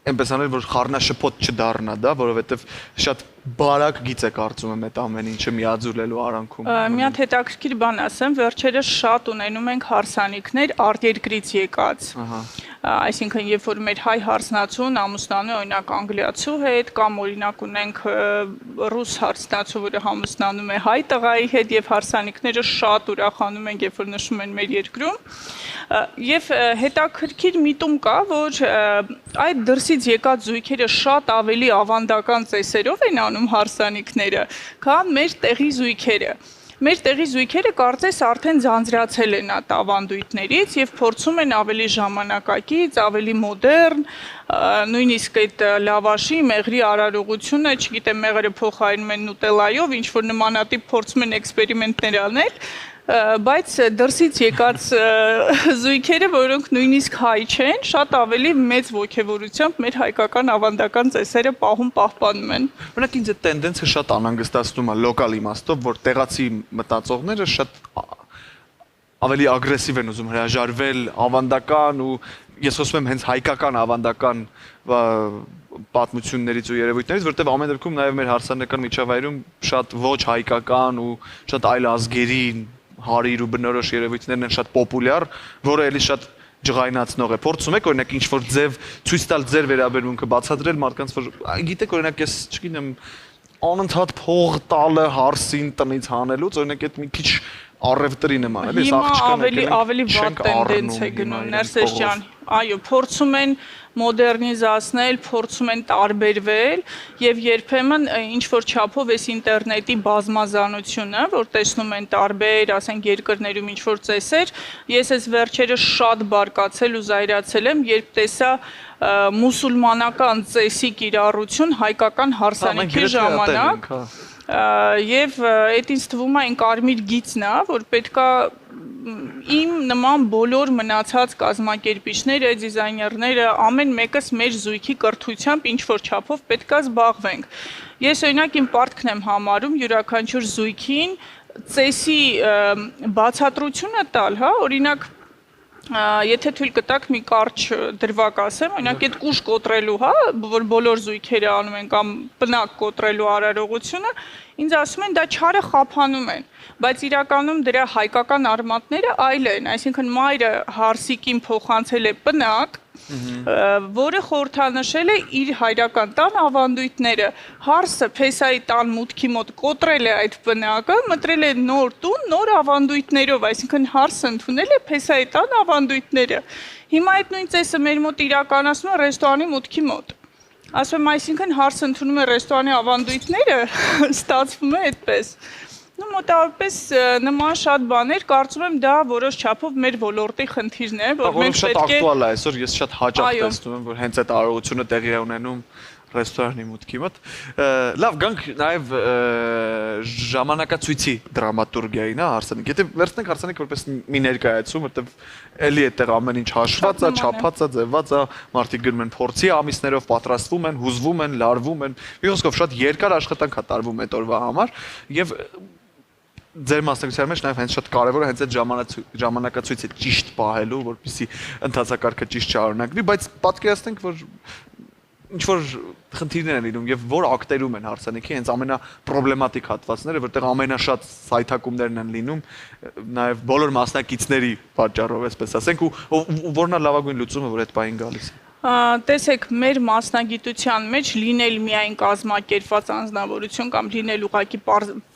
այնպես անել, որ խառնաշփոթ չդառնա դա, որովհետև շատ բարակ գիծ է կարծում եմ այդ ամեն ինչը միաձուլելու արանքում։ Մի հատ հետաքրքիր բան ասեմ, վերջերս շատ ունենում ենք հարսանիքներ արտերկրից եկած։ Այսինքն, երբ որ մեր հայ հարսնացուն ամուսնանում է օրինակ անգլիացու հետ, կամ օրինակ ունենք ռուս հարսնացու, որը ամուսնանում է հայ տղայի հետ, եւ հարսանիքները շատ ուրախանում են, երբ որ նշում են մեր երկրում։ Եվ հետաքրքիր միտում կա, որ այդ դրսից եկած զույգերը շատ ավելի ավանդական ծեսերով են անում հարսանիքները, քան մեր տեղի զույգերը։ Մեր տեղի զույգերը կարծես արդեն ձանձրացել են այդ ավանդույթներից եւ փորձում են ավելի ժամանակակից, ավելի մոդեռն, նույնիսկ այդ լավաշի, մեղրի արարողությունը, չգիտեմ, մեղրը փոխարինում են նուտելայով, ինչ որ նմանատիպ փորձում են էքսպերիմենտներ անել, բայց դրսից եկած զույգերը, որոնք նույնիսկ հայ չեն, շատ ավելի մեծ ոգևորությամբ մեր հայկական ավանդական ծեսերը պահպանում են։ Օրինակ ինձ այդ տենդենսը շատ անհանգստացնում է լոկալ իմաստով, որ տեղացի մտածողները շատ ավելի ագրեսիվ են ուզում հրաժարվել ավանդական ու ես խոսում եմ հենց հայկական ավանդական պատմություններից ու երևույթներից, որտեղ ամեն դեպքում նաև մեր հարսանեկան միջավայրում շատ ոչ հայկական ու շատ այլ ազգերի հարիր ու բնորոշ երևույթներն են շատ պոպուլյար, որը էլի շատ ջղայնացնող է։ Փորձում եք օրինակ ինչ-որ ձև ցույց տալ ձեր վերաբերմունքը, բացատրել մարդկանց, որ գիտեք օրինակ ես, չգիտեմ, անընդհատ փող տալը հարսին տնից հանելուց, օրինակ այդ մի քիչ առևտրի նման է, այս աղջկանը ավելի վատ տենդենս է գնում, Ներսես ջան։ Այո, փորձում են մոդեռնիզացնել, փորձում են տարբերվել եւ երբեմն ինչ որ չափով էս ինտերնետի բազմազանությունը, որ տեսնում են տարբեր, ասենք երկրներում ինչ որ ծեսեր, ես այս վերջերս շատ բարկացել ու զայրացել եմ, երբ տեսա մուսուլմանական ծեսի կիրառություն հայկական հարսանիքի ժամանակ եւ այդ ինձ թվում է այն կարմիր գիծն է, որ պետքա իմ նման բոլոր մնացած կազմակերպիչները, դիզայներները, ամեն մեկս մեր զույգի կրթությամբ ինչ որ չափով պետքա զբաղվենք։ Ես օրինակ իմ պարտքն եմ համարում յուրաքանչյուր զույգին ծեսի բացատրությունը տալ, հա, օրինակ եթե թույլ կտաք մի կարճ դրվագ ասեմ, օրինակ այդ կուշ կոտրելու, հա, որ բոլոր զույգերը անում են կամ բնակ կոտրելու արարողությունը, ինձ ասում են դա չարը խափանում են, բայց իրականում դրա հայկական արմատները այլ են, այսինքն մայրը հարսիկին փոխանցել է բնակ, որը խորհրդանշել է իր հայրական տան ավանդույթները, հարսը փեսայի տան մուտքի մոտ կոտրել է այդ բնակը, մտրել է նոր տուն, նոր ավանդույթներով, այսինքն հարսը ընդունել է փեսայի տան ավանդույթները։ Հիմա այդ նույն ծեսը մեր մոտ իրականացնում է ռեստորանի մուտքի մոտ։ Ասում եմ, այսինքն հարսը ընդունում է ռեստորանի ավանդույթները, ստացվում է այդպես։ Ну, մոտավորապես նման շատ բաներ, կարծում եմ դա որոշ չափով մեր ոլորտի խնդիրն է, որ մենք շատ պետք է ակտուալ է այսօր, ես շատ հաճախ տեսնում եմ, որ հենց այդ արարողությունը տեղի է ունենում ռեստորանի մուտքի մոտ։ Լավ, գանք նաև ժամանակացույցի դրամատուրգիային, հա, Արսենիկ։ Եթե վերցնենք Արսենիկ որպես մի ներկայացում, որտեղ էլի այդտեղ ամեն ինչ հաշված է, չափած է, ձևված է, մարդիկ գնում են փորձի ամիսներով, պատրաստվում են, հուզվում են, լարվում են։ Մի խոսքով շատ երկար աշխատանք է տարվում այդ օրվա համար եւ ձեր մասնակցության մեջ նաև հենց շատ կարևոր է հենց այդ ժամանակացույցը ճիշտ պահելու, որպեսզի ընթացակարգը ճիշտ շարունակվի, բայց պատկերացնենք, որ ինչ որ խնդիրներ են լինում եւ որ ակտերում են հարսանիքի հենց ամենապրոբլեմատիկ հատվածները, որտեղ ամենաշատ սայթակումներն են լինում, նաեւ բոլոր մասնակիցների պատճառով, այսպես ասենք, ու որն է լավագույն լուծումը, որ այդ բային գալիս է։ Տեսեք, մեր մասնագիտության մեջ լինել միայն կազմակերպված անձնավորություն կամ լինել ուղղակի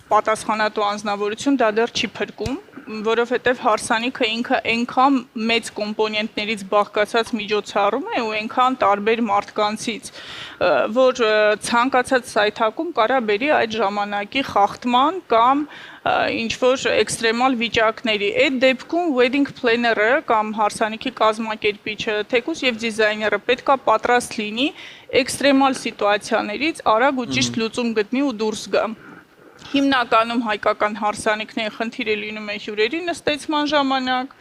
պատասխանատու անձնավորություն դա դեռ չի փրկում, որովհետև հարսանիքը ինքը այնքան մեծ կոմպոնենտներից բաղկացած միջոցառում է ու այնքան տարբեր մարդկանցից, որ ցանկացած սայթակում կարա բերի այդ ժամանակի խախտման կամ ինչ-որ էքստրեմալ վիճակների։ Այդ դեպքում wedding planner-ը կամ հարսանիքի կազմակերպիչը, թեկուզ եւ դիզայները պետքա պատրաստ լինի էքստրեմալ սիտուացիաներից արագ ու ճիշտ լուծում գտնի ու դուրս գա։ Հիմնականում հայկական հարսանիքների խնդիրը լինում է հյուրերի նստեցման ժամանակ,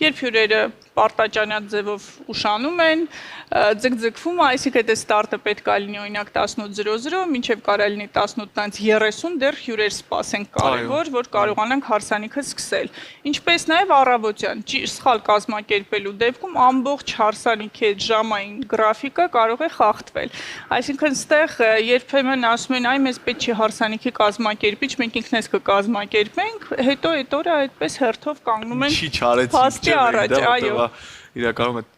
երբ հյուրերը պարտաճանած ձևով ուշանում են, ձգձգվում, այսինքն այդ ստարտը պետք է լինի օրինակ 18:00, մինչև կարա լինի 18:30, դեռ հյուրեր սպասեն կարևոր, որ կարողանանք հարսանիքը սկսել։ Ինչպես նաև առավոտյան, սխալ կազմակերպելու դեպքում ամբողջ հարսանիքի այդ ժամային գրաֆիկը կարող է խախտվել։ Այսինքն ստեղ երբեմն ասում են, այ մեզ պետք չի հարսանիքի կազմակերպիչ, մենք ինքնես կկազմակերպենք, հետո այդ օրը այդպես հերթով կանգնում են փաստի առաջ, այո։ Իրականում այդ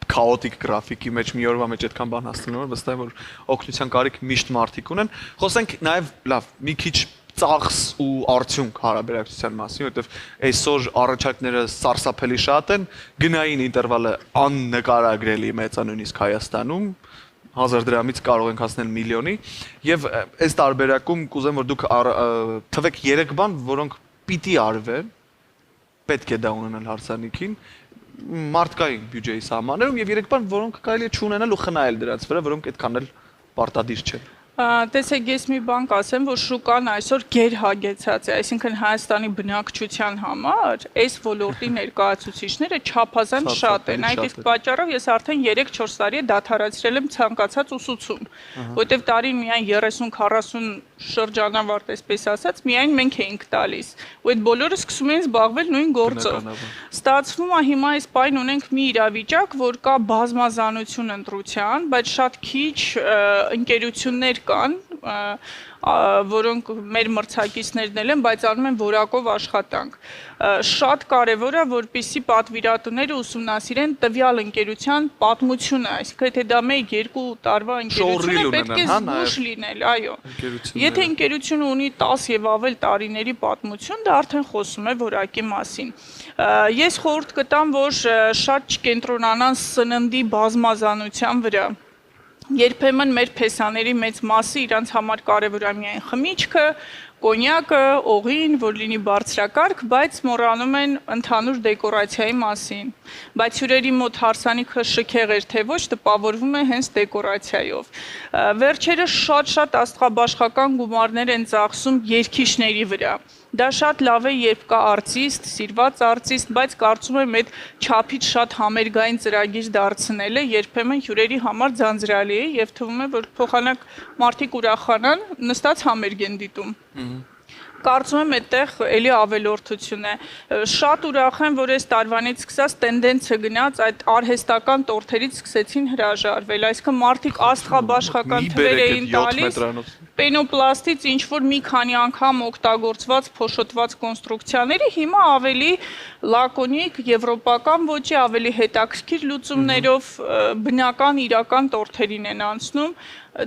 քաոտիկ գրաֆիկի մեջ մի օրվա մեջ այդքան բան հասնելու են, վստահ եմ որ օգնության կարիք միշտ մարդիկ ունեն։ Խոսենք նաև լավ, մի քիչ ծախս ու արդյունք հարաբերակցության մասին, որովհետև այսօր առաջարկները սարսափելի շատ են, գնային ինտերվալը աննկարագրելի մեծ է նույնիսկ Հայաստանում, 1000 դրամից կարող ենք հասնել միլիոնի, եւ այս տարբերակում կուզեմ որ դուք թվեք 3 բան, որոնք պիտի արվեն, պետք է դա ունենալ հարսանիքին, մարդկային բյուջեի սահմաններում եւ 3 բան, որոնք կարելի է չունենալ ու խնայել դրանց վրա, որոնք այդքան էլ պարտադիր չեն։ Տեսեք, ես մի բան կասեմ, որ շուկան այսօր գերհագեցած է, այսինքն Հայաստանի բնակչության համար այս ոլորտի ներկայացուցիչները չափազանց շատ են, այդ իսկ պատճառով ես արդեն 3-4 տարի դադարեցրել եմ ցանկացած ուսուցում, որտեղ տարին միայն 30-40 շրջանավարտ, այսպես ասած, միայն մենք էինք տալիս, ու այդ բոլորը սկսում էին զբաղվել նույն գործով։ Ստացվում է հիմա այս պայն ունենք մի իրավիճակ, որ կա բազմազանություն ընտրության, բայց շատ քիչ ընկերություններ կան, որոնք մեր մրցակիցներն են, բայց անում են որակով աշխատանք։ Շատ կարևոր է, որպեսզի պատվիրատուները ուսումնասիրեն տվյալ ընկերության պատմությունը, այսինքն եթե դա 1-2 տարվա ընկերություն է, պետք է զգուշ լինել, այո։ Եթե ընկերությունը ունի 10 եւ ավել տարիների պատմություն, դա արդեն խոսում է որակի մասին։ Ես խորհուրդ կտամ, որ շատ չկենտրոնանան սննդի բազմազանության վրա։ Երբեմն մեր փեսաների մեծ մասը իրանց համար կարևոր է միայն խմիչքը, կոնյակը, օղին, որ լինի բարձրակարգ, բայց մոռանում են ընդհանուր դեկորացիայի մասին։ Բայց հյուրերի մոտ հարսանիքը շքեղ էր թե ոչ, տպավորվում է հենց դեկորացիայով։ Վերջերս շատ աստղաբաշխական գումարներ են ծախսում երգիչների վրա։ Դա շատ լավ է, երբ կա արտիստ, սիրված արտիստ, բայց կարծում եմ այդ չափից շատ համերգային ծրագիր դարձնելը երբեմն հյուրերի համար ձանձրալի է եւ թվում է, որ փոխանակ մարդիկ ուրախանան, նստած համերգ են դիտում։ Կարծում եմ այդտեղ էլի ավելորդություն է։ Շատ ուրախ եմ, որ այս տարվանից սկսած տենդենսը գնաց այդ արհեստական տորթերից սկսեցին հրաժարվել, այսինքն մարդիկ աստղաբաշխական թվեր էին տալիս, պենոպլաստից ինչ որ մի քանի անգամ օգտագործված փոշոտված կոնստրուկցիաների հիմա ավելի լակոնիկ, եվրոպական ոճի, ավելի հետաքրքիր լուծումներով բնական իրական տորթերին են անցնում։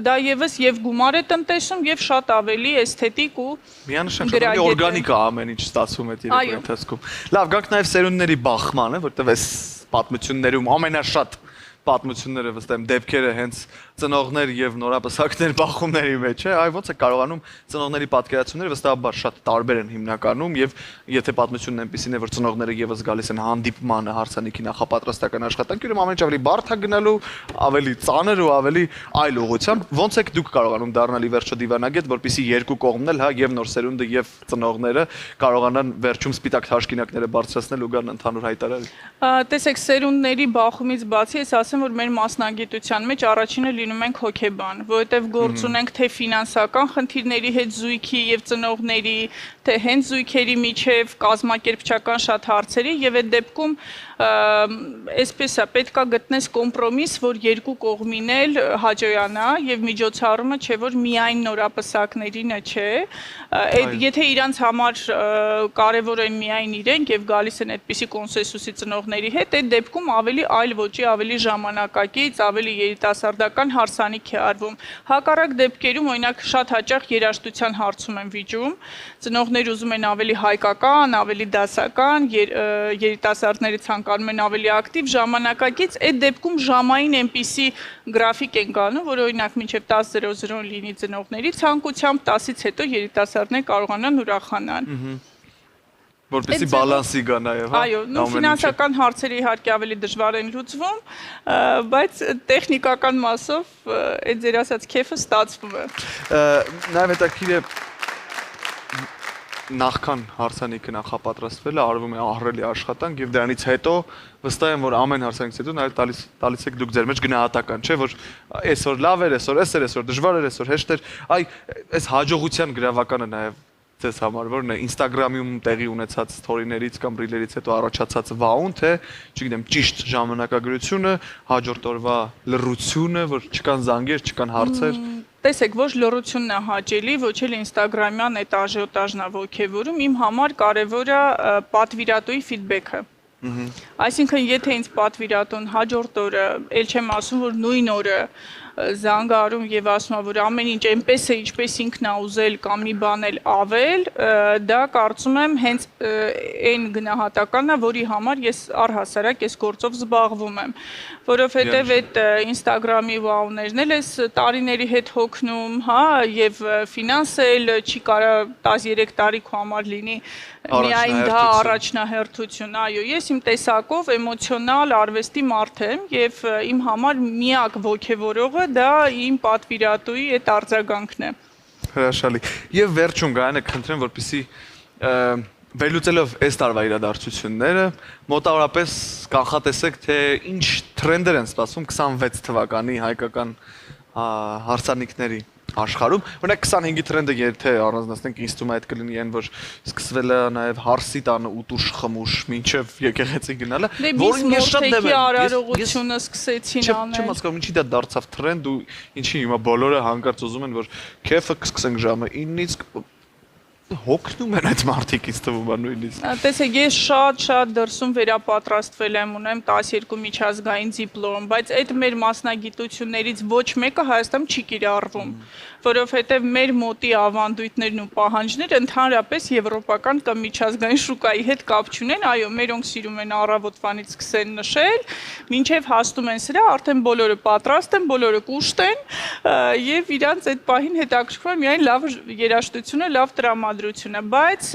Դա եւս եւ գումար է տնտեսում եւ շատ ավելի էսթետիկ ու միանշանակ օրգանիկ է ամեն ինչ ստացվում է երեկոյի ընթացքում։ Լավ, գանք նաեւ սերունդների բախմանը, որտեղ այս պատմություններում ամենաշատ պատմությունները վստահ եմ դեպքերը հենց ծնողներ եւ նորապսակներ բախումների մեջ է, այ ոնց է կարողանում ծնողների պատկերացումները վստահաբար շատ տարբեր են հիմնականում եւ եթե պատմությունն այնպեսին է որ ծնողները եւս գալիս են հանդիպմանը հարսանիքի նախապատրաստական աշխատանքի ուրեմն ամեն ինչ ավելի բարդ է գնալու, ավելի ծանր ու ավելի այլ ուղղությամբ ոնց եք դուք կարողանում դառնալ ի վերջո դիվանագետ, որպեսզի երկու կողմն էլ հա եւ նոր սերունդը եւ ծնողները կարողանան վերջում սպիտակ թաշկինակները բարձրացնել ու գան ընդհանուր հայտարարել։ Տեսեք, սերունդների բախումից բացի ես ասեմ, որ մեր մասնագիտության մեջ առաջինը լինում ենք հոգեբան, որովհետև գործ ունենք թե ֆինանսական խնդիրների հետ զույգի եւ ծնողների, թե հենց զույգերի միջև կազմակերպչական շատ հարցերի եւ այդ դեպքում այսպես է, պետքա գտնես կոմպրոմիս, որ երկու կողմին էլ հաջողանա եւ միջոցառումը չէ որ միայն նորապսակներինը չէ, եթե իրանց համար կարեւոր են միայն իրենք եւ գալիս են այդպիսի կոնսենսուսի ծնողների հետ, այդ դեպքում ավելի այլ ոճի, ավելի ժամանակակից, ավելի երիտասարդական հարսանիք է արվում։ Հակառակ դեպքերում օրինակ շատ հաճախ երաժշտության հարցում են վիճում, ծնողներ ուզում են ավելի հայկական, ավելի դասական, երիտասարդները ցանկանում են ավելի ակտիվ, ժամանակակից, այդ դեպքում ժամային այնպիսի գրաֆիկ են կանում, որ օրինակ մինչև 10:00 լինի ծնողների ցանկությամբ, 10-ից հետո երիտասարդներ կարողանան ուրախանալ։ Որպեսզի բալանսի գա նաև, հա։ Այո, ֆինանսական հարցերը իհարկե ավելի դժվար են լուծվում, բայց տեխնիկական մասով այդ ձեր ասած քեֆը ստացվում է։ Նաև հետաքրքիր է նախքան հարսանիքը նախապատրաստվել է, արվում է ահռելի աշխատանք եւ դրանից հետո վստահ եմ, որ ամեն հարսանիքից հետո նաեւ տալիս եք դուք ձեր մեջ գնահատական, չէ՞ որ այսօր լավ էր, այսօր դժվար էր, այսօր հեշտ էր, այ այս հաջողության գրավականը նաեւ ձեզ համար որն է Instagram-ում տեղի ունեցած սթորիներից կամ ռիլերից հետո առաջացած վաուն, թե չգիտեմ, ճիշտ ժամանակագրությունը, հաջորդ օրվա լռությունը, որ չկան զանգեր, չկան հարցեր։ Տեսեք, ոչ լռությունն է հաճելի, ոչ էլ Instagram-յան այդ աժիոտաժն է ոգևորում, իմ համար կարևորը պատվիրատուի ֆիդբեքը։ Այսինքն, եթե ինձ պատվիրատուն հաջորդ օրը, ել չեմ ասում, որ նույն օրը զանգարում եւ ասում որ ամեն ինչ այնպես է ինչպես ինքն է ուզել կամ մի բան էլ ավել, դա կարծում եմ հենց այն գնահատականն է, որի համար ես առհասարակ այս գործով զբաղվում եմ, որովհետեւ այդ Instagram-ի վաուներն էլ էս տարիների հետ հոգնում, հա, եւ ֆինանսը էլ չի կարա 13 տարի քո համար լինի միայն դա առաջնահերթություն, այո, ես իմ տեսակով էմոցիոնալ արվեստի մարդ եմ եւ իմ համար միակ ոգևորողը դա իմ պատվիրատուի այդ արձագանքն է։ Հրաշալի։ Եվ վերջում Գայանե խնդրեմ, որպեսզի վերլուծելով այս տարվա իրադարձությունները, մոտավորապես կանխատեսեք, թե ինչ թրենդեր են սպասվում 26 թվականի հայկական հարսանիքների աշխարհում։ Օրինակ 25-ի թրենդը եթե առանձնացնենք, ինձ թվում է այդ կլինի այն, որ սկսվել է նաև հարսի տանը ուտուշ խմուշ մինչև եկեղեցի գնալը, որին ես շատ դեմ եմ։ Արարողությունը սկսեցին անել։ Չեմ հասկանում ինչի դա դարձավ թրենդ ու ինչի հիմա բոլորը հանկարծ ուզում են, որ քեֆը կսկսենք ժամը 9-ից հոգնում են այդ մարդիկից թվում է նույնիսկ։ Տեսեք, ես շատ դրսում վերապատրաստվել եմ, ունեմ 12 միջազգային դիպլոմ, բայց այդ մեր մասնագիտություններից ոչ մեկը Հայաստանում չի կիրառվում, որովհետև մեր մոտի ավանդույթներն ու պահանջները ընդհանրապես եվրոպական կամ միջազգային շուկայի հետ կապ չունեն, այո, մերոնք սիրում են առավոտվանից սկսեն նշել, մինչև հասնում են սրա, արդեն բոլորը պատրաստ են, բոլորը կուշտ են եւ իրանց այդ պահին հետաքրքրում է միայն լավ երաժշտությունը, լավ տրամադրությունը, բայց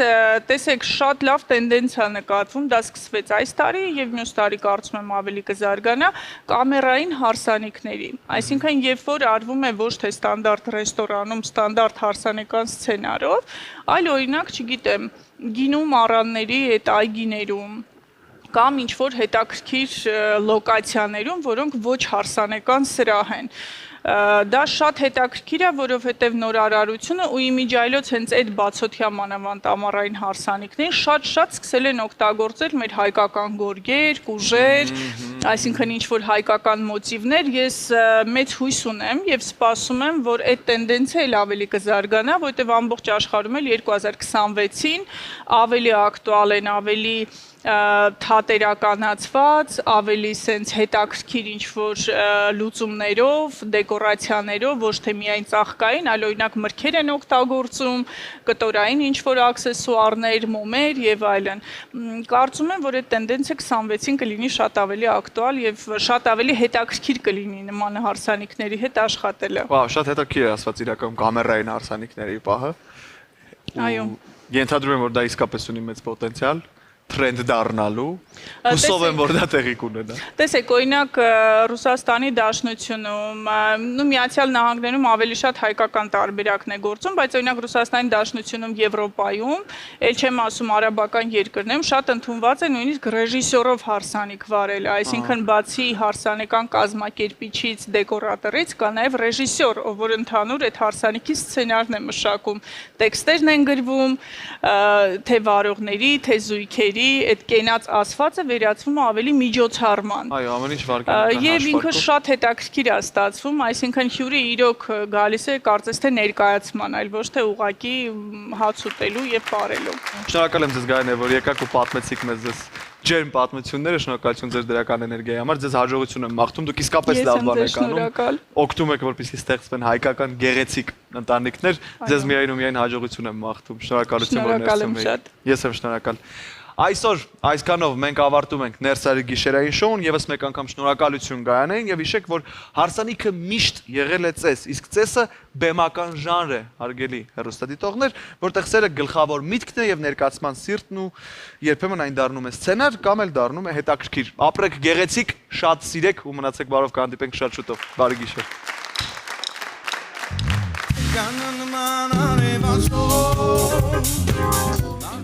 տեսեք, շատ լավ տենդենցիա նկատվում, դա սկսվեց այս տարի եւ մյուս տարի կարծում եմ ավելի կզարգանա կամերային հարսանիքների, այսինքն երբ որ արվում է ոչ թե ստանդարտ ռեստորանում ստանդարտ հարսանեկան սցենարով, այլ օրինակ, չգիտեմ, գինու մառանների այդ այգիներում կամ ինչ-որ հետաքրքիր լոկացիաներում, որոնք ոչ հարսանեկան սրահ են։ Դա շատ հետաքրքիր է, որովհետև նորարարությունը ու իմիջիայլոց հենց այդ բացօթյա մանավանդ ամառային հարսանիքներին շատ սկսել են օգտագործել մեր հայկական գորգեր, կուժեր, այսինքն ինչ-որ հայկական մոտիվներ, ես մեծ հույս ունեմ եւ սպասում եմ, որ այդ տենդենցը էլ ավելի կզարգանա, որովհետև ամբողջ աշխարհում էլ 2026-ին ավելի ակտուալ են, ավելի թատերականացված, ավելի սենց հետաքրքիր ինչ-որ լուծումներով, դեկորացիաներով, ոչ թե միայն ծաղկային, այլ օրինակ մրգեր են օգտագործում, կտորային ինչ-որ աքսեսուարներ, մոմեր եւ այլն։ Կարծում եմ, որ այդ տենդենցը 26-ին կլինի շատ ավելի ակտուալ եւ շատ ավելի հետաքրքիր կլինի նման հարսանիքների հետ աշխատելը։ Վау, շատ հետաքրքիր է ասված իրականում կամերային հարսանիքների պահը։ Այո։ Ենթադրում եմ, որ դա իսկապես ունի մեծ պոտենցիալ թրենդ դառնալու, հուսով եմ, որ դա տեղի կունենա։ Տեսեք, օրինակ Ռուսաստանի Դաշնությունում, Միացյալ Նահանգներում ավելի շատ հայկական տարբերակն է գործում, բայց օրինակ Ռուսաստանի Դաշնությունում, Եվրոպայում, ել չեմ ասում արաբական երկրներում, շատ ընդունված է նույնիսկ ռեժիսորով հարսանիք վարելը, այսինքն բացի հարսանեկան կազմակերպիչից, դեկորատորից կա նաև ռեժիսոր, ով որ ընդհանուր այդ հարսանիքի սցենարն է մշակում, տեքստերն են գրվում, թե վարողների, թե զույգերի այդ կենաց ասվածը վերածվում է ավելի միջոցառման։ Այո, ամեն ինչ վարկանական Եվ ինքը շատ հետաքրքիր է ստացվում, այսինքն հյուրը իրոք գալիս է կարծես թե ներկայացման, այլ ոչ թե ուղակի հաց ուտելու եւ ապարելու։ Շնորհակալ եմ ձեզ Գայանե, որ եկաք ու պատմեցիք մեզ ձեզ ջերմ պատմությունները, շնորհակալություն ձեր դրական էներգիայի համար, ձեզ հաջողություն եմ մաղթում, դուք իսկապես լավ բան եք անում, օգնում եք, որպեսզի ստեղծվեն հայկական գեղեցիկ ընտանիքներ, ձեզ միայն ու միայն հաջողություն եմ մաղթում, շնորհակալություն, որ ներսում եք։ Ես եմ շնորհակալ։ Այսօր այսքանով մենք ավարտում ենք Ներսարի գիշերային շոուն, եւս մեկ անգամ շնորհակալություն Գայանեին եւ հիշեք, որ հարսանիքը միշտ եղել է ծես, իսկ ծեսը բեմական ժանր է, հարգելի հեռուստադիտողներ, որտեղ սերը գլխավոր միտքն է եւ ներկայացման սիրտն ու երբեմն այն դառնում է սցենար կամ էլ դառնում է հետաքրքիր։ Ապրեք գեղեցիկ, շատ սիրեք ու մնացեք բարով, կհանդիպենք շատ շուտով։ Բարի գիշեր։ Կանանման արևածով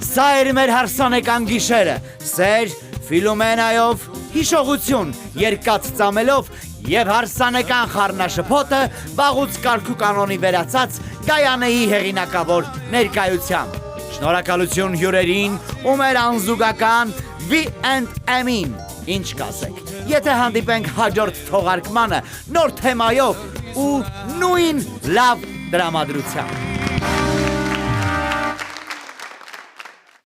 Սա էր մեր հարսանեկան գիշերը, սեր, Ֆիլոմենայով, հիշողություն, երկաթ ծամելով եւ հարսանեկան խառնաշփոթը վաղուց կարգու կանոնի վերացած Գայանեի հեղինակավոր ներկայությամբ։ Շնորհակալություն հյուրերին ու մեր անզուգական V&M-ին։ Ինչ կասեք, եթե հանդիպենք հաջորդ թողարկմանը նոր թեմայով ու նույն լավ դրամատրությամբ։